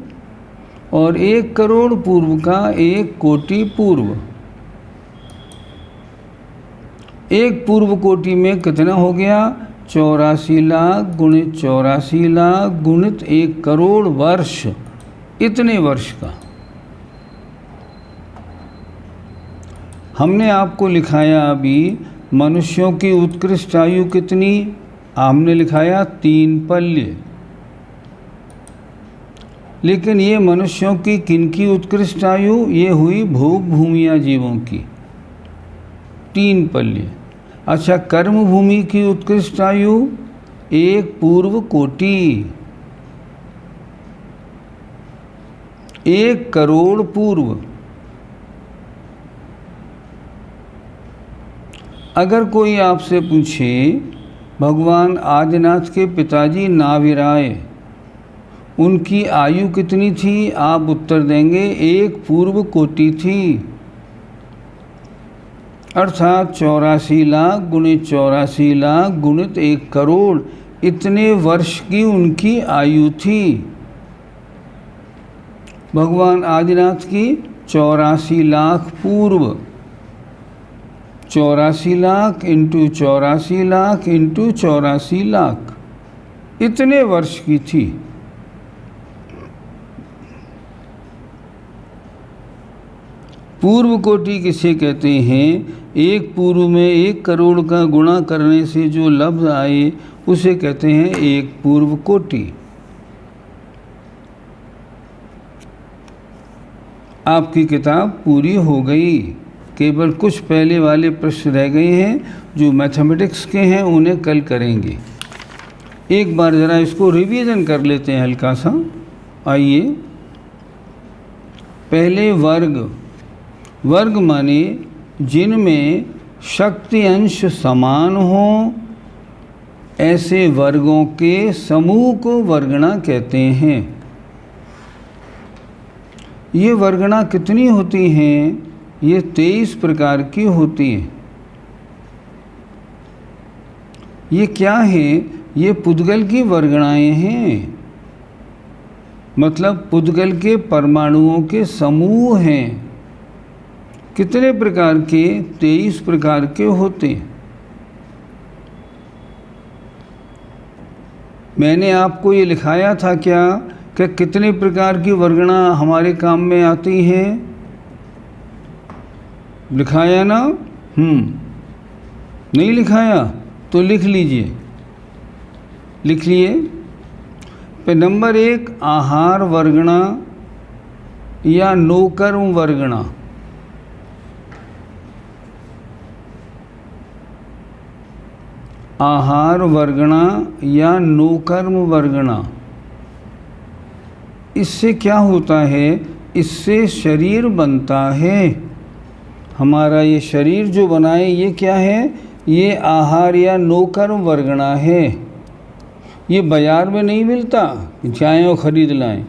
और 1 करोड़ पूर्व का एक कोटि पूर्व। एक पूर्व कोटि में कितना हो गया? 84 लाख गुणित 84 लाख गुणित 1 करोड़ वर्ष, इतने वर्ष का। हमने आपको लिखाया अभी मनुष्यों की उत्कृष्ट आयु कितनी? हमने लिखाया 3 पल्य। लेकिन ये मनुष्यों की किनकी उत्कृष्ट आयु? ये हुई भोग भूमिया जीवों की 3 पल्य। अच्छा, कर्म भूमि की उत्कृष्ट आयु 1 पूर्व कोटि, 1 करोड़ पूर्व। अगर कोई आपसे पूछे भगवान आदिनाथ के पिताजी नाभिराय, उनकी आयु कितनी थी? आप उत्तर देंगे 1 पूर्व कोटि थी, अर्थात 84 लाख गुणित 84 लाख गुणित 1 करोड़, इतने वर्ष की उनकी आयु थी। भगवान आदिनाथ की 84 लाख पूर्व, 84 लाख इंटू 84 लाख इंटू 84 लाख, इतने वर्ष की थी। पूर्व कोटि किसे कहते हैं? एक पूर्व में 1 करोड़ का गुणा करने से जो लब्ध आए उसे कहते हैं एक पूर्व कोटि। आपकी किताब पूरी हो गई, केवल कुछ पहले वाले प्रश्न रह गए हैं जो मैथमेटिक्स के हैं, उन्हें कल करेंगे। एक बार ज़रा इसको रिवीजन कर लेते हैं हल्का सा। आइए, पहले वर्ग। वर्ग माने जिनमें शक्ति अंश समान हो, ऐसे वर्गों के समूह को वर्गणा कहते हैं। ये वर्गणा कितनी होती हैं? ये 23 प्रकार की होती हैं। ये क्या है? ये पुद्गल की वर्गणाएं हैं, मतलब पुद्गल के परमाणुओं के समूह हैं। कितने प्रकार के? 23 प्रकार के होते हैं। मैंने आपको ये लिखाया था क्या कि कितने प्रकार की वर्गणा हमारे काम में आती हैं? लिखाया ना? नहीं लिखाया तो लिख लीजिए। लिख लिए। पे नंबर 1 आहार वर्गणा या नोकर्म वर्गणा। आहार वर्गणा या नोकर्म वर्गणा। इससे क्या होता है? इससे शरीर बनता है। हमारा ये शरीर जो बनाए ये क्या है? ये आहार या नोकर्म वर्गणा है। ये बाजार में नहीं मिलता, जाएं और ख़रीद लाएं।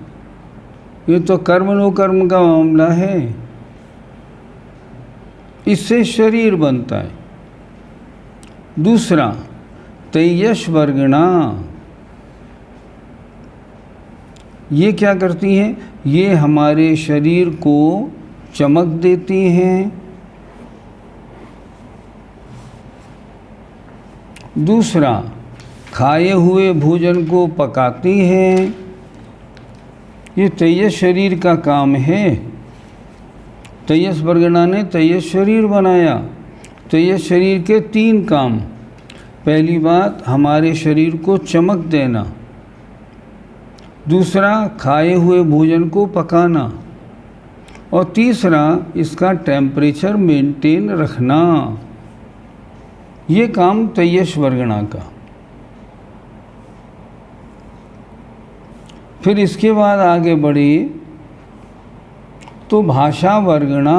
ये तो कर्म नोकर्म का मामला है। इससे शरीर बनता है। दूसरा तेयश वर्गणा। ये क्या करती हैं? ये हमारे शरीर को चमक देती हैं। दूसरा खाए हुए भोजन को पकाती हैं। ये तेयस शरीर का काम है। तेयस वर्गणा ने तेयस शरीर बनाया। तेयस शरीर के 3 काम। पहली बात, हमारे शरीर को चमक देना। दूसरा, खाए हुए भोजन को पकाना। और तीसरा, इसका टेम्परेचर मेंटेन रखना। ये काम तेयस वर्गणा का। फिर इसके बाद आगे बढ़े तो भाषा वर्गणा।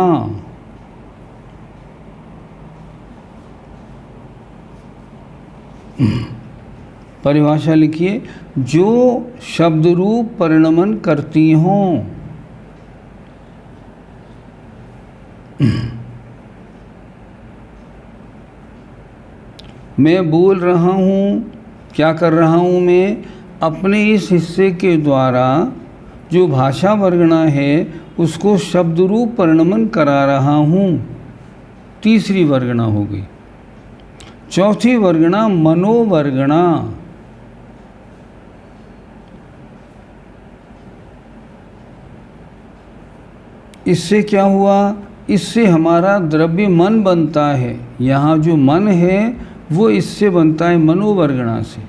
परिभाषा लिखिए, जो शब्द रूप परिणमन करती हों। मैं बोल रहा हूँ, क्या कर रहा हूँ मैं? अपने इस हिस्से के द्वारा जो भाषा वर्गणा है उसको शब्द रूप परिणमन करा रहा हूँ। तीसरी वर्गणा हो गई। चौथी वर्गणा मनोवर्गणा। इससे क्या हुआ? इससे हमारा द्रव्य मन बनता है। यहाँ जो मन है वो इससे बनता है, मनोवर्गणा से।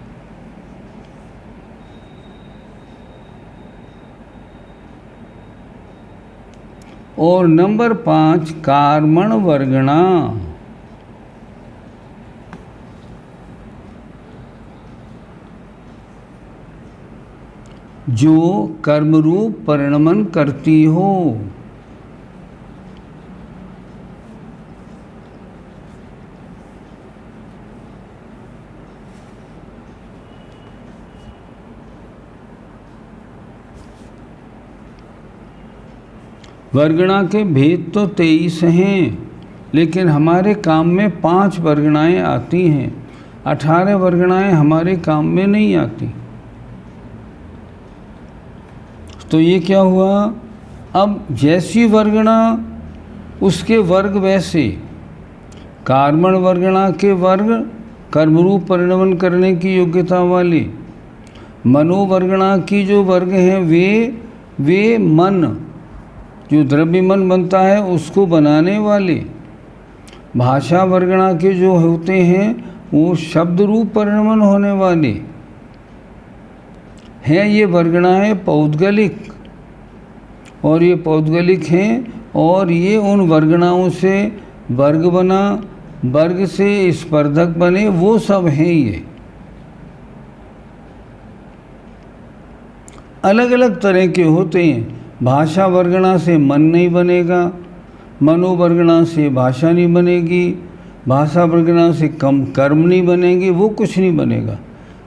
और नंबर 5 कार्मण वर्गणा। जो कर्मरूप परिणमन करती हो। वर्गणा के भेद तो 23 हैं, लेकिन हमारे काम में 5 वर्गणाएं आती हैं। 18 वर्गणाएं हमारे काम में नहीं आती। तो ये क्या हुआ? अब जैसी वर्गणा उसके वर्ग वैसे। कार्मण वर्गणा के वर्ग कर्मरूप परिणमन करने की योग्यता वाले। मनोवर्गणा की जो वर्ग हैं वे मन, जो द्रव्य मन बनता है उसको बनाने वाले। भाषा वर्गणा के जो होते हैं वो शब्द रूप परिणमन होने वाले हैं। ये वर्गणाएं पौद्गलिक, और ये पौद्गलिक हैं, और ये उन वर्गणाओं से वर्ग बना, वर्ग से स्पर्धक बने, वो सब हैं। ये अलग अलग तरह के होते हैं। भाषा वर्गणा से मन नहीं बनेगा, मनोवर्गणा से भाषा नहीं बनेगी, भाषा वर्गणा से कर्म नहीं बनेंगे, वो कुछ नहीं बनेगा।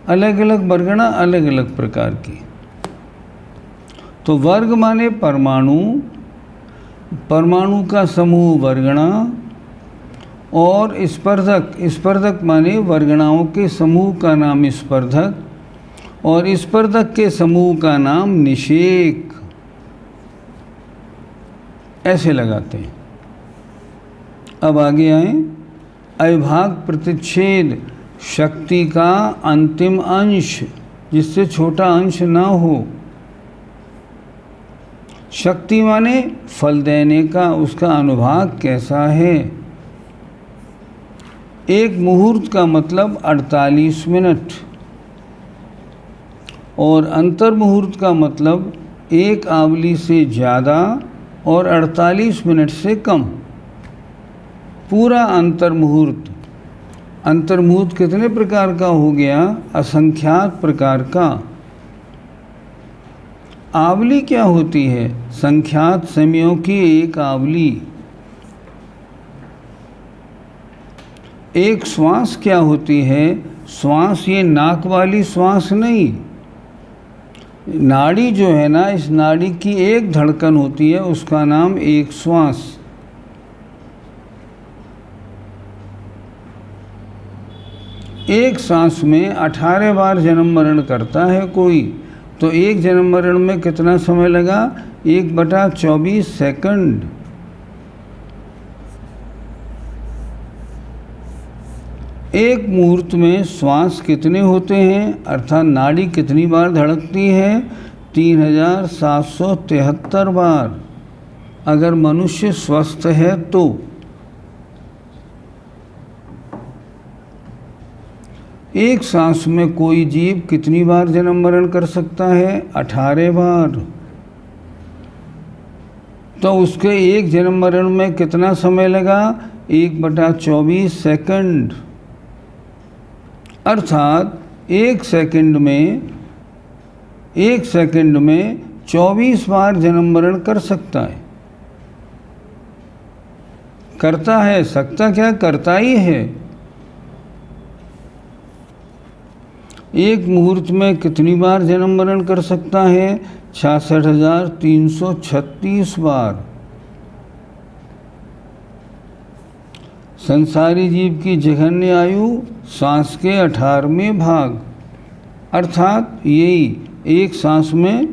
अलग अलग वर्गणा अलग अलग प्रकार की। तो वर्ग माने परमाणु, परमाणु का समूह वर्गणा, और स्पर्धक, स्पर्धक माने वर्गणाओं के समूह का नाम स्पर्धक, और स्पर्धक के समूह का नाम निषेक। ऐसे लगाते हैं। अब आगे आए। अविभाग प्रतिच्छेद, शक्ति का अंतिम अंश जिससे छोटा अंश ना हो। शक्ति माने फल देने का, उसका अनुभाग कैसा है। एक मुहूर्त का मतलब 48 मिनट, और अंतर मुहूर्त का मतलब एक आवली से ज़्यादा और 48 मिनट से कम। पूरा अंतर मुहूर्त। अंतर मुहूर्त कितने प्रकार का हो गया? असंख्यात प्रकार का। आवली क्या होती है? संख्यात समयों की एक आवली। एक श्वास क्या होती है? श्वास ये नाक वाली श्वास नहीं, नाड़ी जो है ना, इस नाड़ी की एक धड़कन होती है, उसका नाम एक श्वास। एक सांस में 18 बार जन्म मरण करता है कोई, तो एक जन्म मरण में कितना समय लगा? 1/24 सेकंड। एक मुहूर्त में श्वास कितने होते हैं, अर्थात नाड़ी कितनी बार धड़कती है? 3773 बार, अगर मनुष्य स्वस्थ है तो। एक सांस में कोई जीव कितनी बार जन्म मरण कर सकता है? 18 बार। तो उसके एक जन्म मरण में कितना समय लगा? 1/24 सेकंड। अर्थात एक सेकंड में 24 बार जन्म मरण कर सकता है। करता है, सकता क्या, करता ही है। एक मुहूर्त में कितनी बार जन्म मरण कर सकता है? 66,336 बार। संसारी जीव की जघन्य आयु सांस के 18वें भाग, अर्थात यही एक सांस में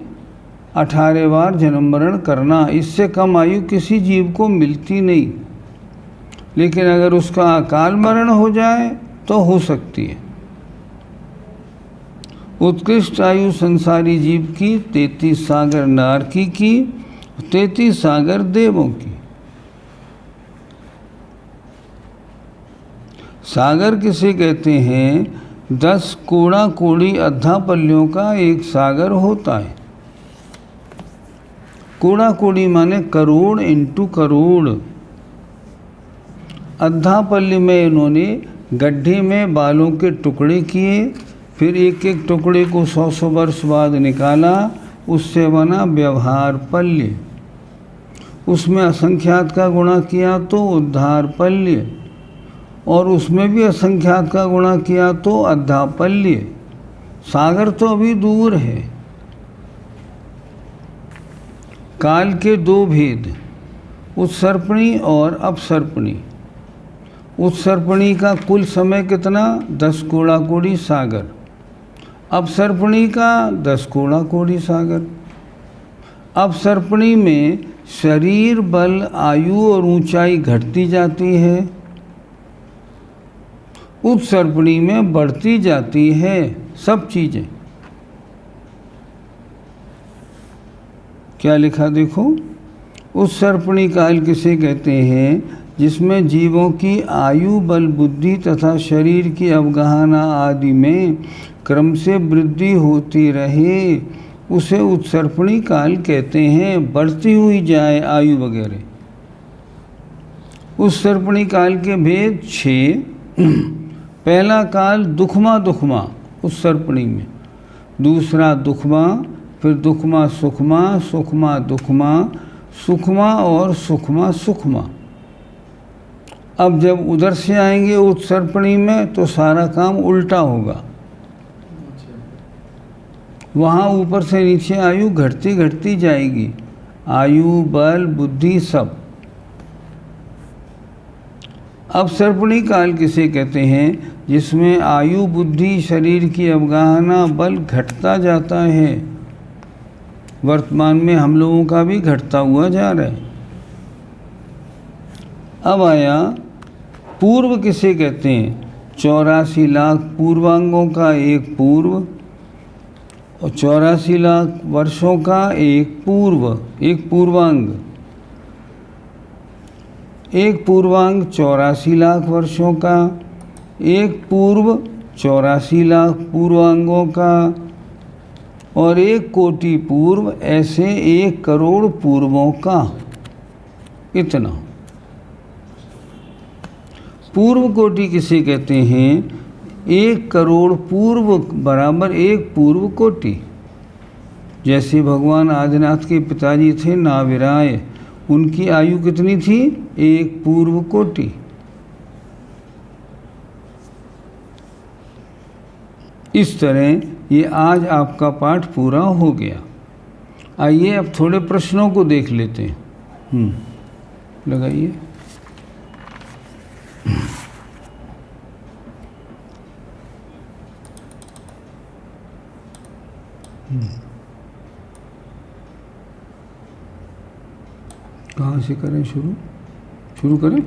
18 बार जन्म मरण करना। इससे कम आयु किसी जीव को मिलती नहीं, लेकिन अगर उसका अकाल मरण हो जाए तो हो सकती है। उत्कृष्ट आयु संसारी जीव की 33 सागर नारकी की, 33 सागर देवों की। सागर किसे कहते हैं? 10 कोड़ा कोड़ी अद्धापल्यों का एक सागर होता है। कोड़ा कोड़ी माने करोड़ इंटू करोड़। अद्धापल्य में इन्होंने गड्ढे में बालों के टुकड़े किए, फिर एक एक टुकड़े को 100 वर्ष बाद निकाला, उससे बना व्यवहार पल्य। उसमें असंख्यात का गुणा किया तो उद्धार पल्य, और उसमें भी असंख्यात का गुणा किया तो अद्धापल्य। सागर तो अभी दूर है। काल के 2 भेद, उत्सर्पणी और अपसर्पणी। उत्सर्पणी का कुल समय कितना? 10 कोड़ा कोड़ी सागर। अपसर्पणी का 10 कोड़ा कोड़ी सागर। अपसर्पणी में शरीर बल आयु और ऊंचाई घटती जाती है, उत्सर्पणी में बढ़ती जाती है सब चीज़ें। क्या लिखा देखो, उत्सर्पणी काल किसे कहते हैं? जिसमें जीवों की आयु, बल, बुद्धि तथा शरीर की अवगाहना आदि में क्रम से वृद्धि होती रहे, उसे उत्सर्पणी काल कहते हैं। बढ़ती हुई जाए आयु वगैरह। उत्सर्पणी काल के भेद 6। पहला काल दुखमा दुखमा उत्सर्पणी में, दूसरा दुखमा, फिर दुखमा सुखमा, सुखमा दुखमा, सुखमा और सुखमा सुखमा। अब जब उधर से आएंगे उत्सर्पणी में तो सारा काम उल्टा होगा। वहाँ ऊपर से नीचे आयु घटती घटती जाएगी, आयु, बल, बुद्धि सब। अब सर्पणी काल किसे कहते हैं? जिसमें आयु, बुद्धि, शरीर की अवगाहना, बल घटता जाता है। वर्तमान में हम लोगों का भी घटता हुआ जा रहा है। अब आया पूर्व किसे कहते हैं? 84 लाख पूर्वांगों का एक पूर्व और 84 लाख वर्षों का एक पूर्वांग। एक पूर्वांग 84 लाख वर्षों का, एक पूर्व 84 लाख पूर्वांगों का और एक कोटि पूर्व, ऐसे 1 करोड़ पूर्वों का। इतना पूर्व कोटि किसे कहते हैं? 1 करोड़ पूर्व बराबर 1 पूर्व कोटि। जैसे भगवान आदिनाथ के पिताजी थे नाविराय, उनकी आयु कितनी थी? 1 पूर्व कोटि। इस तरह ये आज आपका पाठ पूरा हो गया। आइए अब थोड़े प्रश्नों को देख लेते हैं। लगाइए। कहाँ से करें शुरू करें?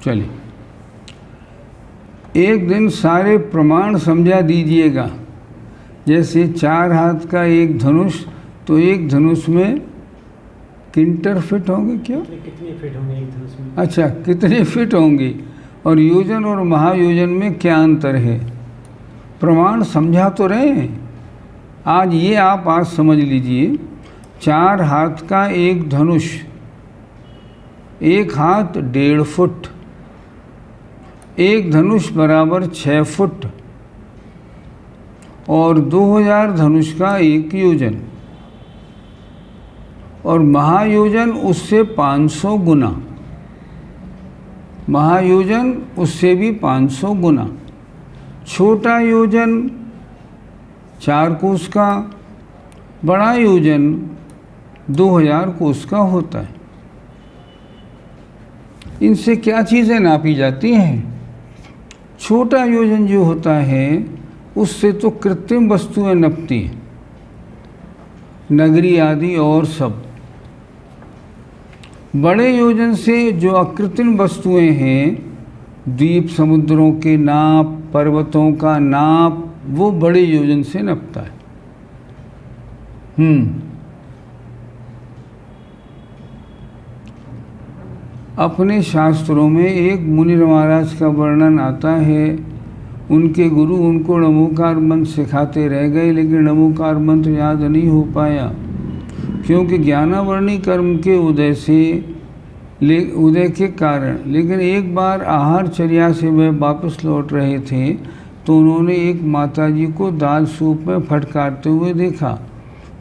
चलिए। एक दिन सारे प्रमाण समझा दीजिएगा। जैसे 4 हाथ का एक धनुष, तो एक धनुष में किंटर फिट होंगे क्या? कितने फिट होंगे एक धनुष में? अच्छा, कितने फिट होंगे? और योजन और महायोजन में क्या अंतर है? प्रमाण समझा तो रहे हैं। आज ये आप आज समझ लीजिए। 4 हाथ का एक धनुष, एक हाथ 1.5 फुट, एक धनुष बराबर 6 फुट और 2000 धनुष का एक योजन, और महायोजन उससे 500 गुना, महायोजन उससे भी 500 गुना। छोटा योजन 4 कोस का, बड़ा योजन 2000 कोस का होता है। इनसे क्या चीज़ें नापी जाती हैं? छोटा योजन जो होता है उससे तो कृत्रिम वस्तुएं नपती हैं, नगरी आदि और सब। बड़े योजन से जो अकृत्रिम वस्तुएं हैं, द्वीप समुद्रों के नाप, पर्वतों का नाप, वो बड़े योजन से नपता है। अपने शास्त्रों में एक मुनि महाराज का वर्णन आता है। उनके गुरु उनको नमोकार मंत्र सिखाते रह गए, लेकिन नमोकार मंत्र याद नहीं हो पाया, क्योंकि ज्ञानावर्णी कर्म के उदय के कारण। लेकिन एक बार आहारचर्या से वह वापस लौट रहे थे तो उन्होंने एक माताजी को दाल सूप में फटकारते हुए देखा।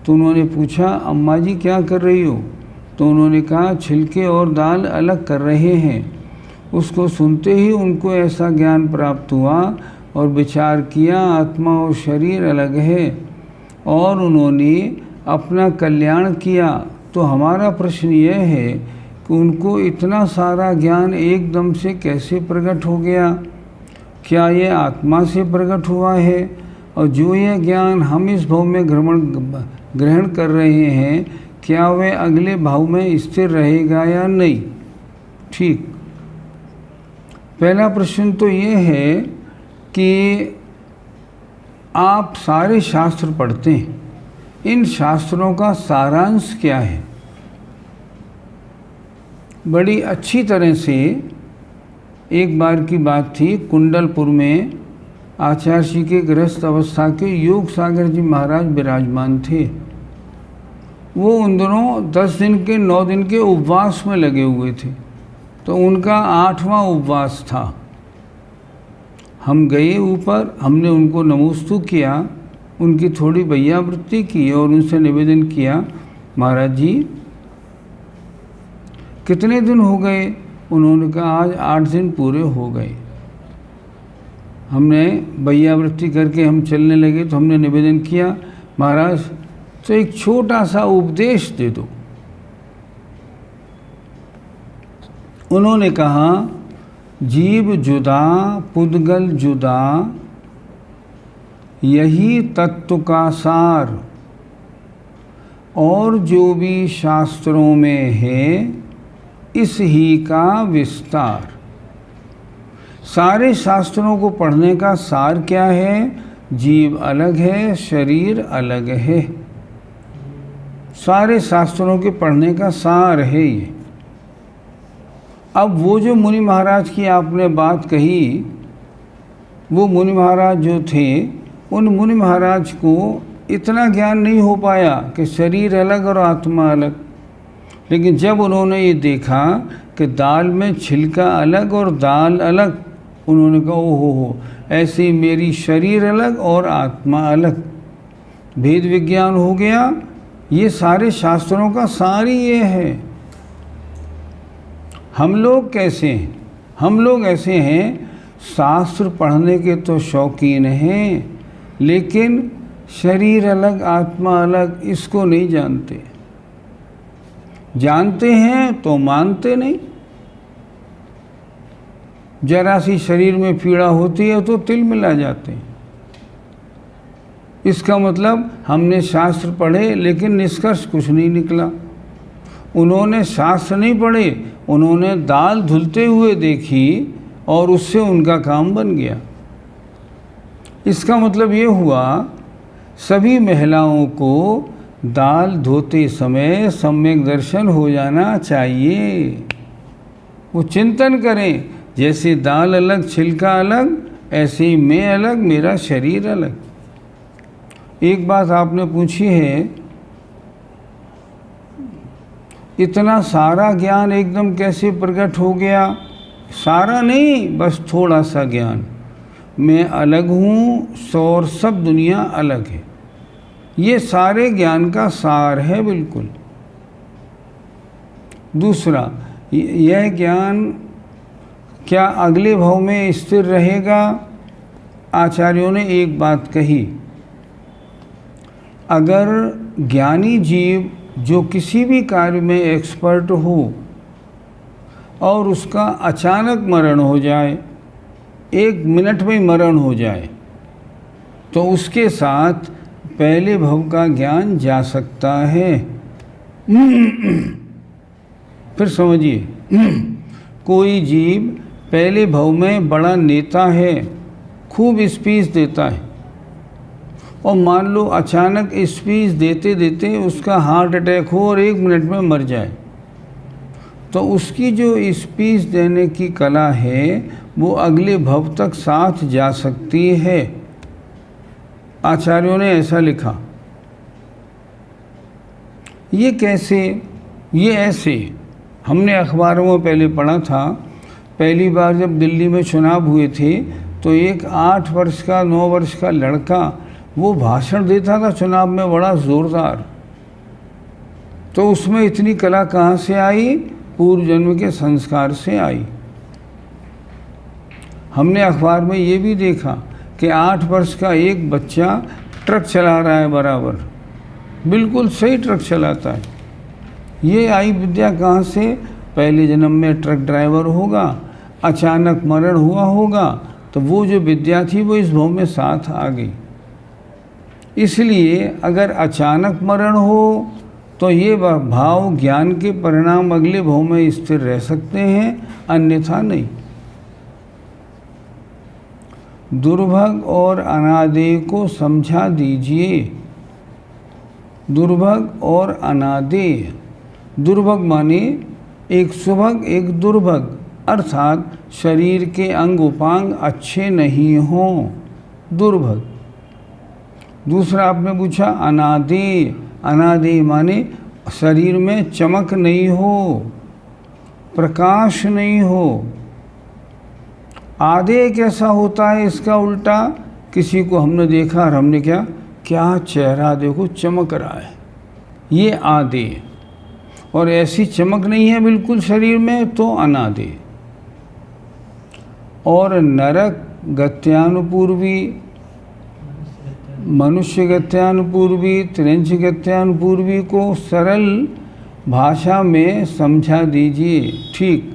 तो उन्होंने पूछा, अम्मा जी क्या कर रही हो? तो उन्होंने कहा, छिलके और दाल अलग कर रहे हैं। उसको सुनते ही उनको ऐसा ज्ञान प्राप्त हुआ और विचार किया, आत्मा और शरीर अलग है, और उन्होंने अपना कल्याण किया। तो हमारा प्रश्न यह है कि उनको इतना सारा ज्ञान एकदम से कैसे प्रकट हो गया? क्या ये आत्मा से प्रकट हुआ है? और जो यह ज्ञान हम इस भाव में ग्रहण कर रहे हैं, क्या वह अगले भाव में स्थिर रहेगा या नहीं? ठीक। पहला प्रश्न तो ये है कि आप सारे शास्त्र पढ़ते हैं, इन शास्त्रों का सारांश क्या है। बड़ी अच्छी तरह से एक बार की बात थी, कुंडलपुर में आचार्य जी के गृहस्थ अवस्था के योग सागर जी महाराज विराजमान थे। वो उन दिनों 10 दिन के 9 दिन के उपवास में लगे हुए थे, तो उनका 8वां उपवास था। हम गए ऊपर, हमने उनको नमोस्तु किया, उनकी थोड़ी भैयावृत्ति की और उनसे निवेदन किया, महाराज जी कितने दिन हो गए। उन्होंने कहा आज 8 दिन पूरे हो गए। हमने भैयावृत्ति करके हम चलने लगे तो हमने निवेदन किया, महाराज तो एक छोटा सा उपदेश दे दो। उन्होंने कहा जीव जुदा पुद्गल जुदा, यही तत्व का सार, और जो भी शास्त्रों में है इस ही का विस्तार। सारे शास्त्रों को पढ़ने का सार क्या है। जीव अलग है, शरीर अलग है। सारे शास्त्रों के पढ़ने का सार है ये। अब वो जो मुनि महाराज की आपने बात कही, वो मुनि महाराज जो थे, उन मुनि महाराज को इतना ज्ञान नहीं हो पाया कि शरीर अलग और आत्मा अलग। लेकिन जब उन्होंने ये देखा कि दाल में छिलका अलग और दाल अलग, उन्होंने कहा ओहो हो, ऐसे ही मेरी शरीर अलग और आत्मा अलग, भेद विज्ञान हो गया। ये सारे शास्त्रों का सार ही ये है। हम लोग कैसे हैं, हम लोग ऐसे हैं, शास्त्र पढ़ने के तो शौकीन हैं, लेकिन शरीर अलग आत्मा अलग इसको नहीं जानते। जानते हैं तो मानते नहीं। जरा सी शरीर में पीड़ा होती है तो तिल मिला जाते हैं। इसका मतलब हमने शास्त्र पढ़े लेकिन निष्कर्ष कुछ नहीं निकला। उन्होंने शास्त्र नहीं पढ़े, उन्होंने दाल धुलते हुए देखी और उससे उनका काम बन गया। इसका मतलब ये हुआ सभी महिलाओं को दाल धोते समय सम्यक दर्शन हो जाना चाहिए। वो चिंतन करें, जैसे दाल अलग छिलका अलग, ऐसे ही मैं अलग मेरा शरीर अलग। एक बात आपने पूछी है, इतना सारा ज्ञान एकदम कैसे प्रकट हो गया। सारा नहीं, बस थोड़ा सा ज्ञान। मैं अलग हूँ, और सब दुनिया अलग है। ये सारे ज्ञान का सार है बिल्कुल। दूसरा, यह ज्ञान क्या अगले भाव में स्थिर रहेगा। आचार्यों ने एक बात कही, अगर ज्ञानी जीव जो किसी भी कार्य में एक्सपर्ट हो और उसका अचानक मरण हो जाए, 1 मिनट में मरण हो जाए, तो उसके साथ पहले भव का ज्ञान जा सकता है। फिर समझिए, कोई जीव पहले भव में बड़ा नेता है, खूब स्पीच देता है, और मान लो अचानक स्पीच देते देते उसका हार्ट अटैक हो और 1 मिनट में मर जाए, तो उसकी जो स्पीच देने की कला है वो अगले भव तक साथ जा सकती है। आचार्यों ने ऐसा लिखा। ये कैसे? ये ऐसे, हमने अखबारों में पहले पढ़ा था। पहली बार जब दिल्ली में चुनाव हुए थे तो एक 8 वर्ष का 9 वर्ष का लड़का वो भाषण देता था चुनाव में, बड़ा ज़ोरदार। तो उसमें इतनी कला कहाँ से आई? पूर्व जन्म के संस्कार से आई। हमने अखबार में ये भी देखा कि 8 वर्ष का एक बच्चा ट्रक चला रहा है बराबर, बिल्कुल सही ट्रक चलाता है। ये आई विद्या कहाँ से? पहले जन्म में ट्रक ड्राइवर होगा, अचानक मरण हुआ होगा, तो वो जो विद्या थी वो इस भाव में साथ आ गई। इसलिए अगर अचानक मरण हो तो ये भाव ज्ञान के परिणाम अगले भाव में स्थिर रह सकते हैं, अन्यथा नहीं। दुर्भग और अनादेय को समझा दीजिए। दुर्भग और अनादेय। दुर्भग माने एक सुभग एक दुर्भग, अर्थात शरीर के अंग उपांग अच्छे नहीं हों, दुर्भग। दूसरा आपने पूछा अनादेय। अनादेय माने शरीर में चमक नहीं हो, प्रकाश नहीं हो। आदेय कैसा होता है, इसका उल्टा, किसी को हमने देखा और हमने क्या चेहरा देखो चमक रहा है, ये आदेय। और ऐसी चमक नहीं है बिल्कुल शरीर में, तो अनादेय। और नरक गत्यानुपूर्वी, मनुष्य गत्यानुपूर्वी, त्रिंच गत्यानुपूर्वी को सरल भाषा में समझा दीजिए। ठीक,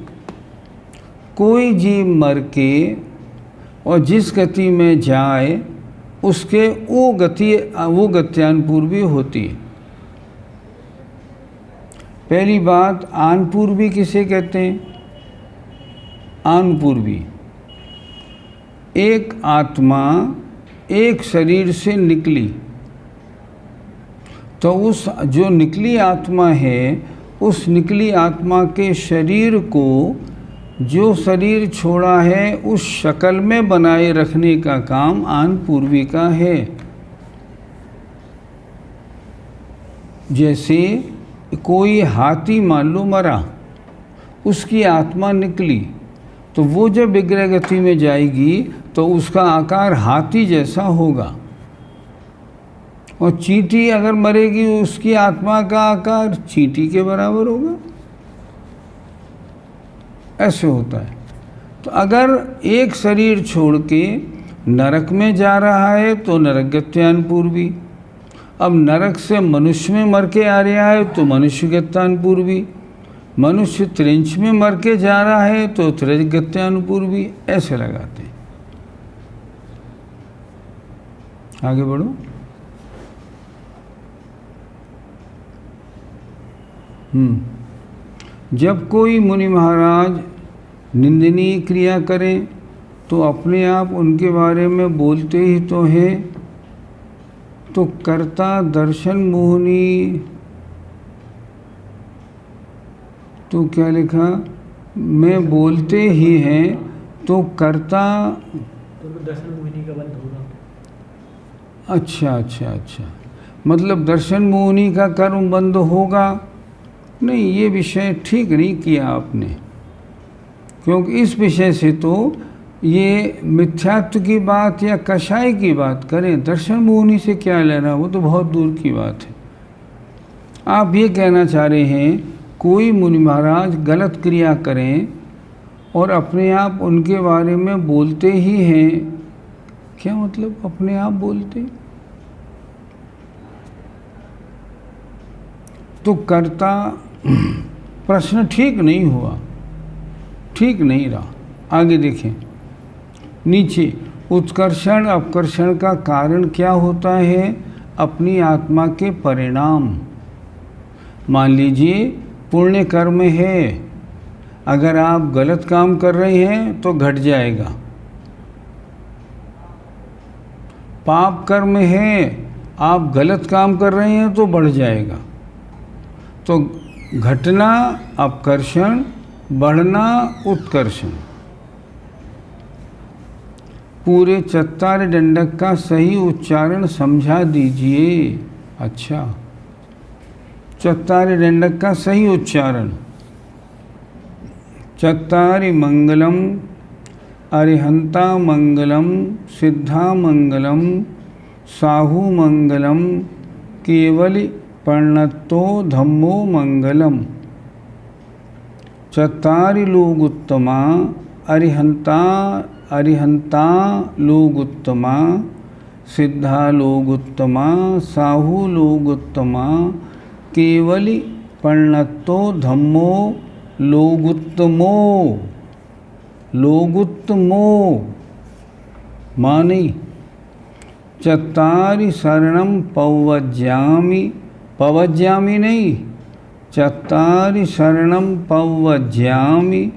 कोई जीव मर के और जिस गति में जाए उसके वो गत्यानुपूर्वी होती है। पहली बात, आनपूर्वी किसे कहते हैं? आनपूर्वी, एक आत्मा एक शरीर से निकली, तो उस जो निकली आत्मा है, उस निकली आत्मा के शरीर को जो शरीर छोड़ा है उस शक्ल में बनाए रखने का काम आनपूर्वी का है। जैसे कोई हाथी मान लो मरा, उसकी आत्मा निकली, तो वो जब विग्रह गति में जाएगी तो उसका आकार हाथी जैसा होगा। और चींटी अगर मरेगी, उसकी आत्मा का आकार चींटी के बराबर होगा। ऐसे होता है। तो अगर एक शरीर छोड़ के नरक में जा रहा है तो नरक गत्यानुपूर्वी, अब नरक से मनुष्य में मर के आ रहा है तो मनुष्य गत्यानुपूर्वी, मनुष्य त्रिंच में मर के जा रहा है तो त्रिंच गत्यानुपूर्वी। ऐसे लगाते हैं। आगे बढ़ो। जब कोई मुनि महाराज निंदनीय क्रिया करें तो अपने आप उनके बारे में बोलते ही तो हैं। तो कर्ता दर्शन मोहनी, तो क्या लिखा, मैं बोलते ही हैं, तो कर्ता, तो दर्शन मोहिनी का बंद होगा। अच्छा, मतलब दर्शन मोहनी का कर्म बंद होगा। नहीं, ये विषय ठीक नहीं किया आपने, क्योंकि इस विषय से तो ये मिथ्यात्व की बात या कषाय की बात करें, दर्शन मोहनी से क्या लेना, वो तो बहुत दूर की बात है। आप ये कहना चाह रहे हैं कोई मुनि महाराज गलत क्रिया करें और अपने आप उनके बारे में बोलते ही हैं। क्या मतलब अपने आप बोलते? तो कर्ता, प्रश्न ठीक नहीं हुआ, ठीक नहीं रहा। आगे देखें नीचे, उत्कर्षण अपकर्षण का कारण क्या होता है? अपनी आत्मा के परिणाम। मान लीजिए पुण्य कर्म है, अगर आप गलत काम कर रहे हैं तो घट जाएगा। पाप कर्म है, आप गलत काम कर रहे हैं तो बढ़ जाएगा। तो घटना अपकर्षण, बढ़ना उत्कर्षण। पूरे चत्तार दंडक का सही उच्चारण समझा दीजिए। अच्छा, चत्तारि दंडक का सही उच्चारण, चत्तारि मंगलम, अरिहंता मंगलम, सिद्धा मंगलम, साहू मंगलम, केवल पर्णत्तो धम्मो मंगलम। चत्तारि लोग उत्तमा, अरिहंता लोग उत्तमा, सिद्धा लोग उत्तमा, साहू लोग उत्तमा, केवली पर्णत्तो धम्मो लोगुत्तमो। लोगुत्तमो माने चत्तारि शरणम पवज्यामि, पवज्यामि नहीं, चत्तारि शरणम पवज्यामि,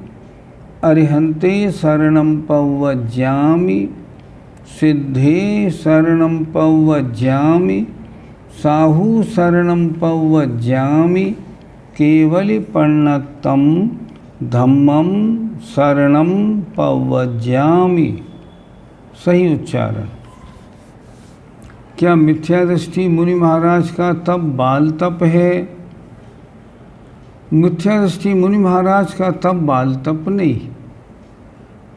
अरिहंते शरणम पवज्यामि, सिद्धे शरणम पवज्यामि, साहू शरणं पव्वज्यामि केवली पर्णतम धम्मम शरणं पव्वज्यामि। सही उच्चारण। क्या मिथ्या दृष्टि मुनि महाराज का तप बाल तप है? मिथ्या दृष्टि मुनि महाराज का तप बाल तप नहीं।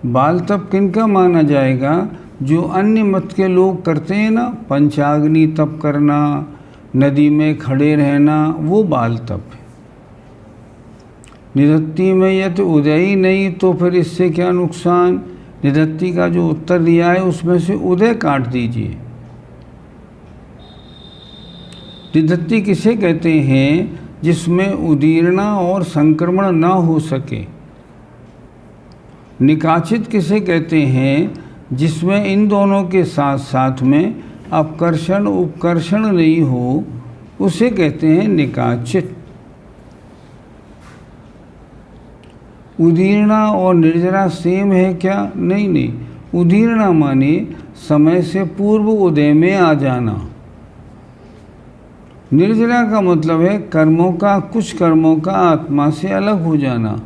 बाल तप किनका माना जाएगा? जो अन्य मत के लोग करते हैं ना, पंचाग्नि तप करना, नदी में खड़े रहना, वो बाल तप है। निधत्ति में यदि उदय ही नहीं तो फिर इससे क्या नुकसान? निधत्ति का जो उत्तर दिया है उसमें से उदय काट दीजिए। निधत्ति किसे कहते हैं? जिसमें उदीर्णा और संक्रमण ना हो सके। निकाचित किसे कहते हैं? जिसमें इन दोनों के साथ साथ में अपकर्षण उपकर्षण नहीं हो, उसे कहते हैं निकाचित। उदीर्णा और निर्जरा सेम है क्या? नहीं नहीं। उदीर्णा माने समय से पूर्व उदय में आ जाना। निर्जरा का मतलब है कर्मों का, कुछ कर्मों का आत्मा से अलग हो जाना।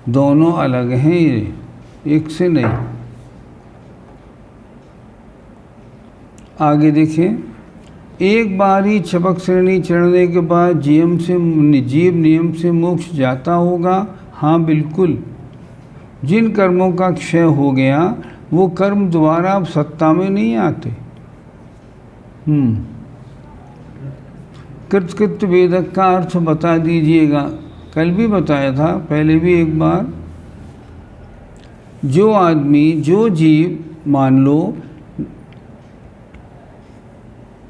दोनों अलग हैं, ये एक से नहीं। आगे देखें, एक बार ही छपक श्रेणी चढ़ने के बाद जीव नियम से मोक्ष जाता होगा? हाँ बिल्कुल। जिन कर्मों का क्षय हो गया वो कर्म दोबारा अब सत्ता में नहीं आते। कृतकृत्य वेदक का अर्थ बता दीजिएगा। कल भी बताया था, पहले भी एक बार। जो आदमी, जो जीव मान लो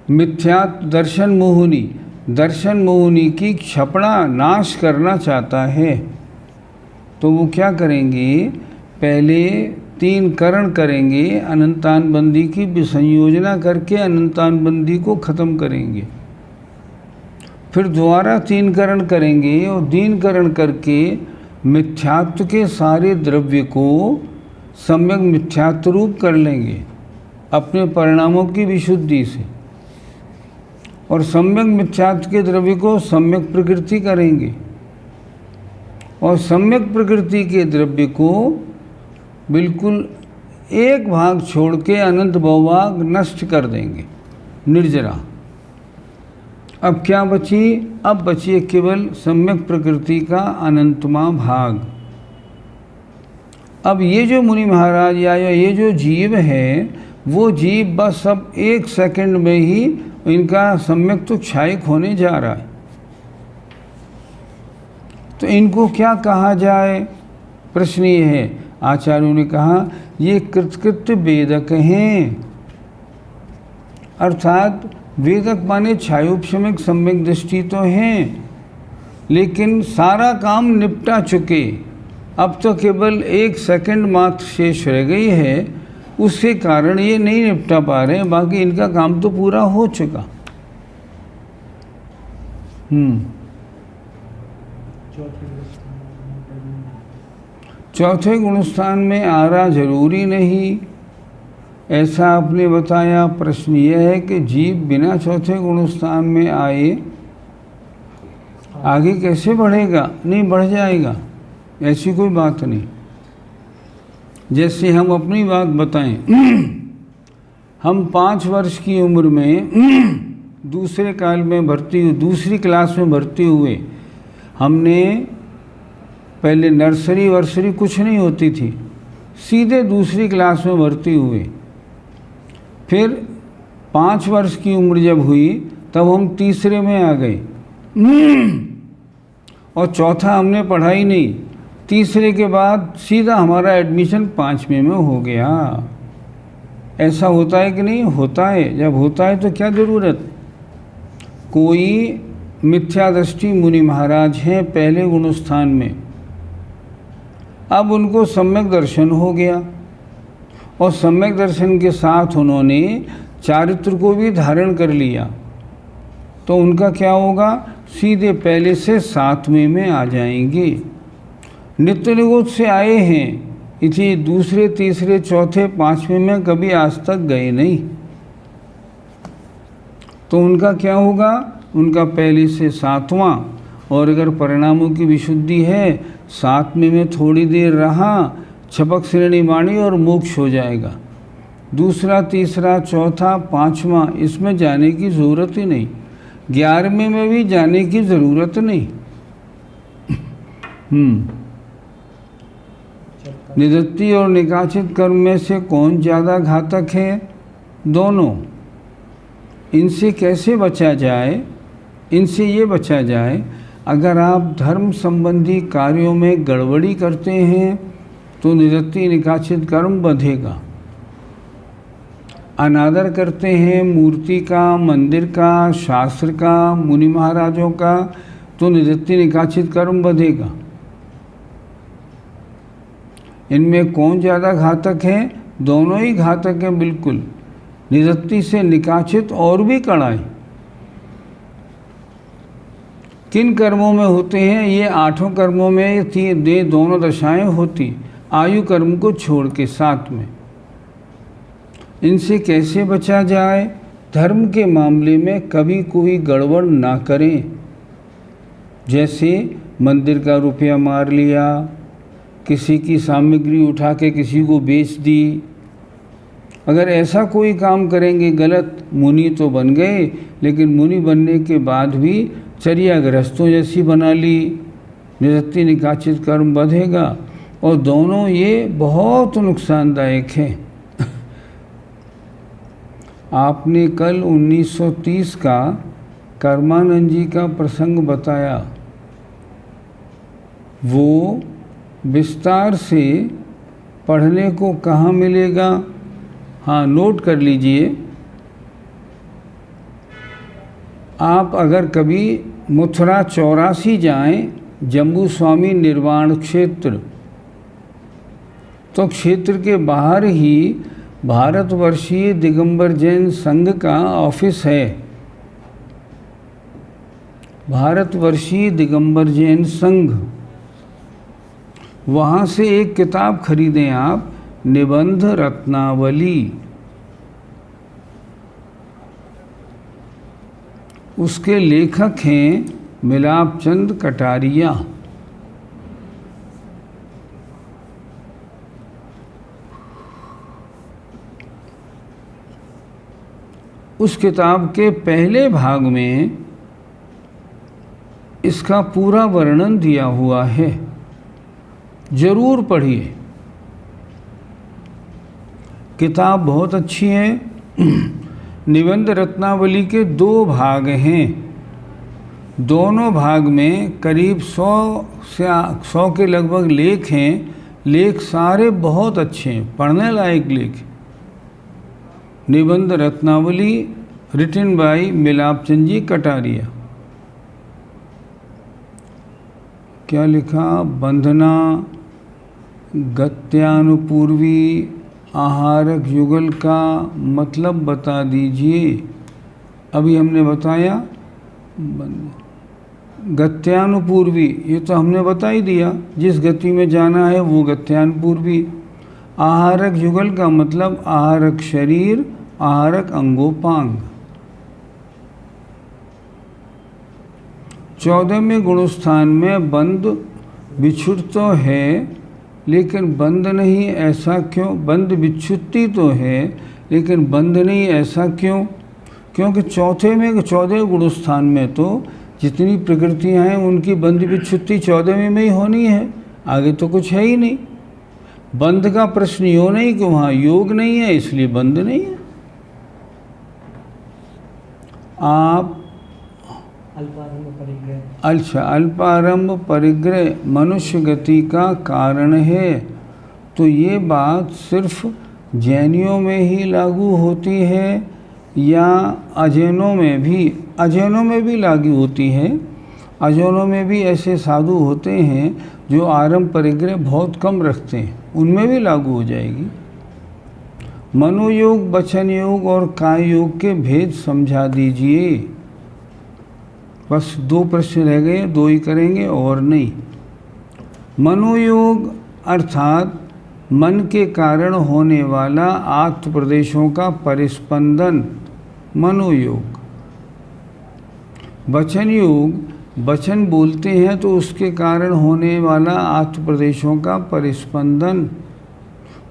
मिथ्या दर्शन मोहिनी की क्षपणा नाश करना चाहता है तो वो क्या करेंगे? पहले 3 करण करेंगे, अनंतान बंदी की विसंयोजना करके अनंतान बंदी को ख़त्म करेंगे। फिर दोबारा 3 करण करेंगे और दीनकरण करके मिथ्यात्व के सारे द्रव्य को सम्यक मिथ्यात्व रूप कर लेंगे अपने परिणामों की विशुद्धि से, और सम्यक मिथ्यात्व के द्रव्य को सम्यक प्रकृति करेंगे, और सम्यक प्रकृति के द्रव्य को बिल्कुल एक भाग छोड़ के अनंत बहुभाग नष्ट कर देंगे। निर्जरा। अब क्या बची? अब बची केवल सम्यक प्रकृति का अनंतमा भाग। अब ये जो मुनि महाराज या ये जो जीव है, वो जीव बस अब 1 सेकंड में ही इनका सम्यक तो क्षयिक होने जा रहा है। तो इनको क्या कहा जाए? प्रश्न ये है। आचार्यों ने कहा ये कृतकृत्य वेदक हैं, अर्थात वेदक माने छायोपशमिक सम्यक दृष्टि तो हैं, लेकिन सारा काम निपटा चुके। अब तो केवल 1 सेकंड मात्र शेष रह गई है, उसके कारण ये नहीं निपटा पा रहे हैं, बाकी इनका काम तो पूरा हो चुका। चौथे गुणस्थान में आरा जरूरी नहीं, ऐसा आपने बताया। प्रश्न यह है कि जीव बिना चौथे गुणस्थान में आए आगे कैसे बढ़ेगा? नहीं, बढ़ जाएगा, ऐसी कोई बात नहीं। जैसे हम अपनी बात बताएं, हम 5 वर्ष की उम्र में दूसरे क्लास में भर्ती हुए। हमने पहले नर्सरी वर्सरी कुछ नहीं होती थी, सीधे दूसरी क्लास में भर्ती हुए। फिर 5 वर्ष की उम्र जब हुई तब हम तीसरे में आ गए, और चौथा हमने पढ़ा ही नहीं। तीसरे के बाद सीधा हमारा एडमिशन 5वें में हो गया। ऐसा होता है कि नहीं? होता है। जब होता है तो क्या ज़रूरत? कोई मिथ्या दृष्टि मुनि महाराज हैं पहले गुणस्थान में, अब उनको सम्यक दर्शन हो गया, और सम्यक दर्शन के साथ उन्होंने चारित्र को भी धारण कर लिया, तो उनका क्या होगा? सीधे पहले से 7वें में आ जाएंगे। नित्य निगोद से आए हैं, इसी दूसरे तीसरे चौथे 5वें में कभी आज तक गए नहीं। तो उनका क्या होगा, उनका पहले से 7वां, और अगर परिणामों की विशुद्धि है 7वें में थोड़ी देर रहा, छपक श्रेणी वाणी और मोक्ष हो जाएगा। दूसरा, तीसरा, चौथा, 5वां, इसमें जाने की ज़रूरत ही नहीं। 11वें में भी जाने की ज़रूरत नहीं। निदत्ति और निकाचित कर्म में से कौन ज़्यादा घातक है? दोनों। इनसे कैसे बचा जाए? इनसे ये बचा जाए, अगर आप धर्म संबंधी कार्यों में गड़बड़ी करते हैं तो निदत्ति निकाचित कर्म बंधेगा। अनादर करते हैं मूर्ति का, मंदिर का, शास्त्र का, मुनि महाराजों का, तो निदत्ति निकाचित कर्म बंधेगा। इनमें कौन ज़्यादा घातक है? दोनों ही घातक हैं बिल्कुल। निदत्ति से निकाचित और भी कड़ा है। किन कर्मों में होते हैं? ये 8 कर्मों में ये दोनों दशाएं होती, आयु कर्म को छोड़ के 7 में। इनसे कैसे बचा जाए? धर्म के मामले में कभी कोई गड़बड़ ना करें। जैसे मंदिर का रुपया मार लिया, किसी की सामग्री उठा के किसी को बेच दी। अगर ऐसा कोई काम करेंगे गलत, मुनि तो बन गए, लेकिन मुनि बनने के बाद भी चर्या गृहस्थों जैसी बना ली, निदत्ति निकाचित कर्म बंधेगा। और दोनों ये बहुत नुकसानदायक हैं। आपने कल 1930 का कर्मानंद जी का प्रसंग बताया, वो विस्तार से पढ़ने को कहाँ मिलेगा? हाँ, नोट कर लीजिए। आप अगर कभी मथुरा 84 जाएं, जम्बू स्वामी निर्वाण क्षेत्र, तो क्षेत्र के बाहर ही भारतवर्षीय दिगंबर जैन संघ का ऑफिस है। भारतवर्षीय दिगंबर जैन संघ, वहाँ से एक किताब खरीदें आप, निबंध रत्नावली। उसके लेखक हैं मिलाप चंद कटारिया। उस किताब के पहले भाग में इसका पूरा वर्णन दिया हुआ है, जरूर पढ़िए। किताब बहुत अच्छी है। निबंध रत्नावली के 2 भाग हैं। दोनों भाग में करीब 100 के लगभग लेख हैं। लेख सारे बहुत अच्छे हैं, पढ़ने लायक लेख। निबंध रत्नावली रिटन बाय मिलापचंद जी कटारिया। क्या लिखा? बंधना, गत्यानुपूर्वी, आहारक युगल का मतलब बता दीजिए। अभी हमने बताया गत्यानुपूर्वी, ये तो हमने बता ही दिया, जिस गति में जाना है वो गत्यानुपूर्वी। आहारक युगल का मतलब आहारक शरीर, आहारक अंगोपांग। 14वें गुणस्थान में बंद बिछुट तो है, लेकिन बंद नहीं, ऐसा क्यों? बंद बिच्छुति तो है, लेकिन बंद नहीं, ऐसा क्यों? क्योंकि 14वें गुणस्थान में तो जितनी प्रकृतियां हैं उनकी बंद बिच्छुति 14वें में ही होनी है, आगे तो कुछ है ही नहीं। बंद का प्रश्न यो नहीं कि वहाँ योग नहीं है इसलिए बंद नहीं है। आप अच्छा, अल्पारंभ परिग्रह मनुष्य गति का कारण है, तो ये बात सिर्फ जैनियों में ही लागू होती है या अजैनों में भी? अजैनों में भी लागू होती है। अजैनों में भी ऐसे साधु होते हैं जो आरंभ परिग्रह बहुत कम रखते हैं, उनमें भी लागू हो जाएगी। मनोयोग, वचन योग और काय योग के भेद समझा दीजिए। बस 2 प्रश्न रह गए, 2 ही करेंगे और नहीं। मनोयोग अर्थात मन के कारण होने वाला आत्म प्रदेशों का परिस्पंदन, मनोयोग। वचन योग, वचन बोलते हैं तो उसके कारण होने वाला आत्म प्रदेशों का परिस्पंदन,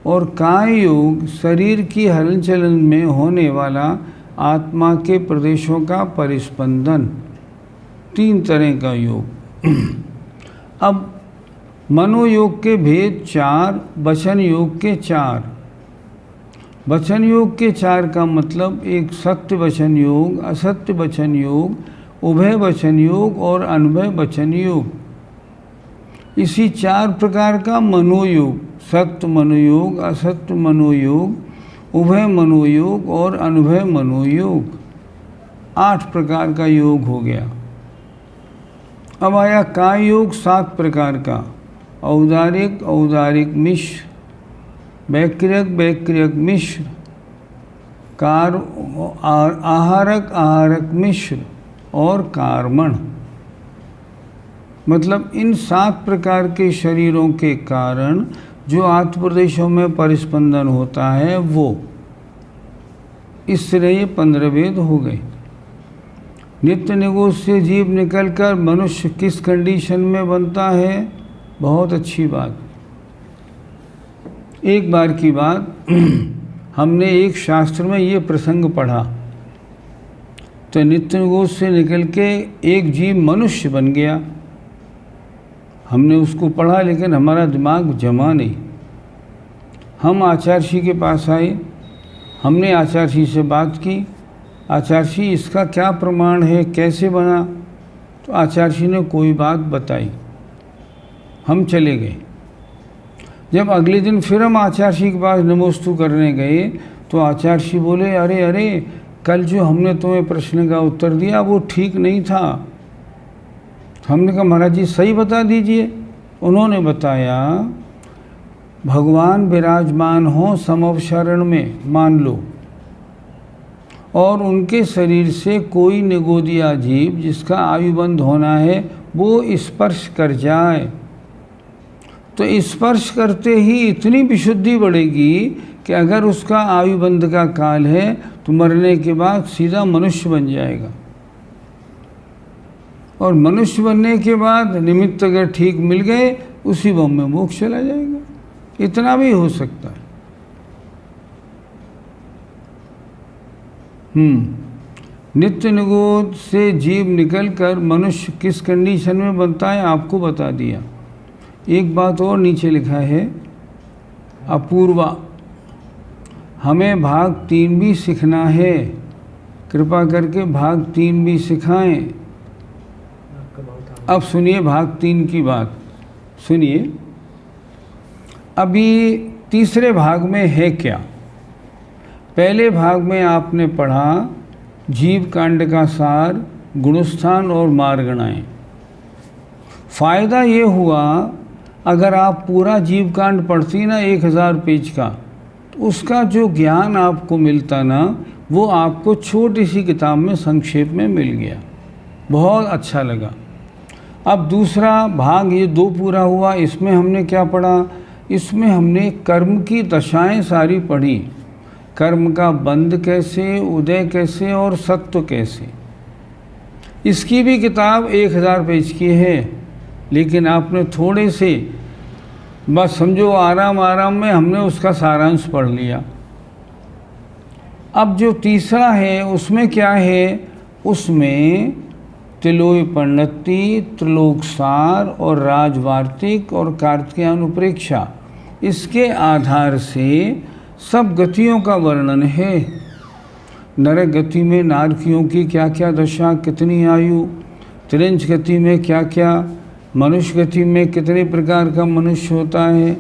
और काय योग शरीर की हलन चलन में होने वाला आत्मा के प्रदेशों का परिस्पंदन। 3 तरह का योग। अब मनोयोग के भेद 4, वचन योग के 4। वचन योग के 4 का मतलब एक सत्य वचन योग, असत्य वचन योग, उभय वचन योग और अनुभय वचन योग। इसी 4 प्रकार का मनोयोग, सत्य मनोयोग, असत्य मनोयोग, उभय मनोयोग और अनुभय मनोयोग, 8 प्रकार का योग हो गया। अब आया काय योग 7 प्रकार का, औदारिक, औदारिक मिश्र, वैक्रियक, वैक्रियक मिश्र, आहारक, आहारक मिश्र और कार्मण। मतलब इन 7 प्रकार के शरीरों के कारण जो आत्म प्रदेशों में परिस्पंदन होता है वो, इस तरह ये 15 भेद हो गए। नित्य निगोज से जीव निकलकर मनुष्य किस कंडीशन में बनता है? बहुत अच्छी बात। एक बार की बात, हमने एक शास्त्र में ये प्रसंग पढ़ा, तो नित्य निगोज से निकल के एक जीव मनुष्य बन गया। हमने उसको पढ़ा लेकिन हमारा दिमाग जमा नहीं। हम आचार्य के पास आए, हमने आचार्य से बात की, आचार्य इसका क्या प्रमाण है, कैसे बना? तो आचार्य ने कोई बात बताई, हम चले गए। जब अगले दिन फिर हम आचार्य के पास नमोस्तु करने गए तो आचार्य बोले, अरे अरे कल जो हमने तुम्हें प्रश्न का उत्तर दिया वो ठीक नहीं था। हमने कहा महाराज जी सही बता दीजिए। उन्होंने बताया, भगवान विराजमान हो समवशरण में, मान लो, और उनके शरीर से कोई निगोदिया जीव जिसका आयुबंध होना है वो स्पर्श कर जाए, तो स्पर्श करते ही इतनी विशुद्धि बढ़ेगी कि अगर उसका आयुबंध का काल है तो मरने के बाद सीधा मनुष्य बन जाएगा, और मनुष्य बनने के बाद निमित्त अगर ठीक मिल गए उसी बम में मोक्ष चला जाएगा। इतना भी हो सकता है। नित्य निगोद से जीव निकलकर मनुष्य किस कंडीशन में बनता है आपको बता दिया। एक बात और नीचे लिखा है, अपूर्वा, हमें भाग 3 भी सीखना है, कृपा करके भाग 3 भी सिखाएं। अब सुनिए भाग 3 की बात सुनिए। अभी तीसरे भाग में है क्या? पहले भाग में आपने पढ़ा जीव कांड का सार, गुणस्थान और मार्गणाएं। फ़ायदा ये हुआ, अगर आप पूरा जीव कांड पढ़ती ना 1000 पेज का, तो उसका जो ज्ञान आपको मिलता ना वो आपको छोटी सी किताब में संक्षेप में मिल गया। बहुत अच्छा लगा। अब दूसरा भाग ये 2 पूरा हुआ। इसमें हमने क्या पढ़ा? इसमें हमने कर्म की दशाएं सारी पढ़ी, कर्म का बंध कैसे, उदय कैसे और सत्व कैसे। इसकी भी किताब 1000 पेज की है, लेकिन आपने थोड़े से बस समझो आराम आराम में हमने उसका सारांश पढ़ लिया। अब जो तीसरा है उसमें क्या है? उसमें तिलोय परिणति, त्रिलोकसार और राजवार्तिक और कार्तिकेयानुप्रेक्षा, इसके आधार से सब गतियों का वर्णन है। नरक गति में नारकियों की क्या क्या दशा, कितनी आयु, त्रिंच गति में क्या क्या, मनुष्य गति में कितने प्रकार का मनुष्य होता है,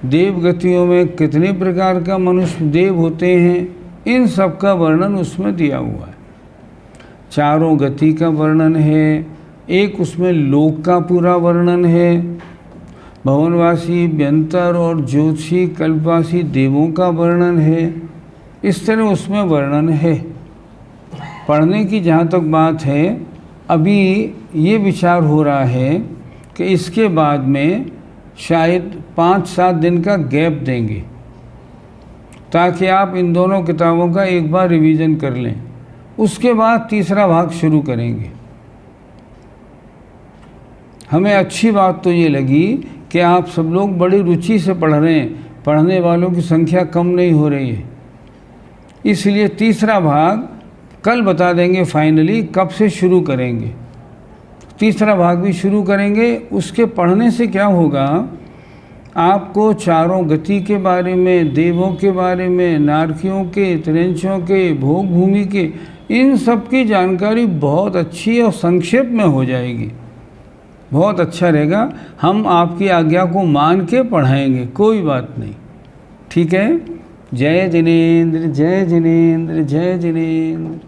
देव गतियों में कितने प्रकार का मनुष्य देव होते हैं, इन सब का वर्णन उसमें दिया हुआ है। चारों गति का वर्णन है, एक उसमें लोक का पूरा वर्णन है, भवनवासी, व्यंतर और ज्योतिषी कल्पवासी देवों का वर्णन है। इस तरह उसमें वर्णन है। पढ़ने की जहाँ तक बात है, अभी ये विचार हो रहा है कि इसके बाद में शायद 5-7 दिन का गैप देंगे, ताकि आप इन दोनों किताबों का एक बार रिवीजन कर लें। उसके बाद तीसरा भाग शुरू करेंगे। हमें अच्छी बात तो ये लगी कि आप सब लोग बड़ी रुचि से पढ़ रहे हैं, पढ़ने वालों की संख्या कम नहीं हो रही है। इसलिए तीसरा भाग कल बता देंगे फाइनली कब से शुरू करेंगे। तीसरा भाग भी शुरू करेंगे। उसके पढ़ने से क्या होगा, आपको चारों गति के बारे में, देवों के बारे में, नारकियों के, त्रिंचों के, भोग भूमि के, इन सब की जानकारी बहुत अच्छी और संक्षेप में हो जाएगी। बहुत अच्छा रहेगा। हम आपकी आज्ञा को मान के पढ़ाएंगे, कोई बात नहीं। ठीक है। जय जिनेंद्र, जय जिनेंद्र, जय जिनेंद्र।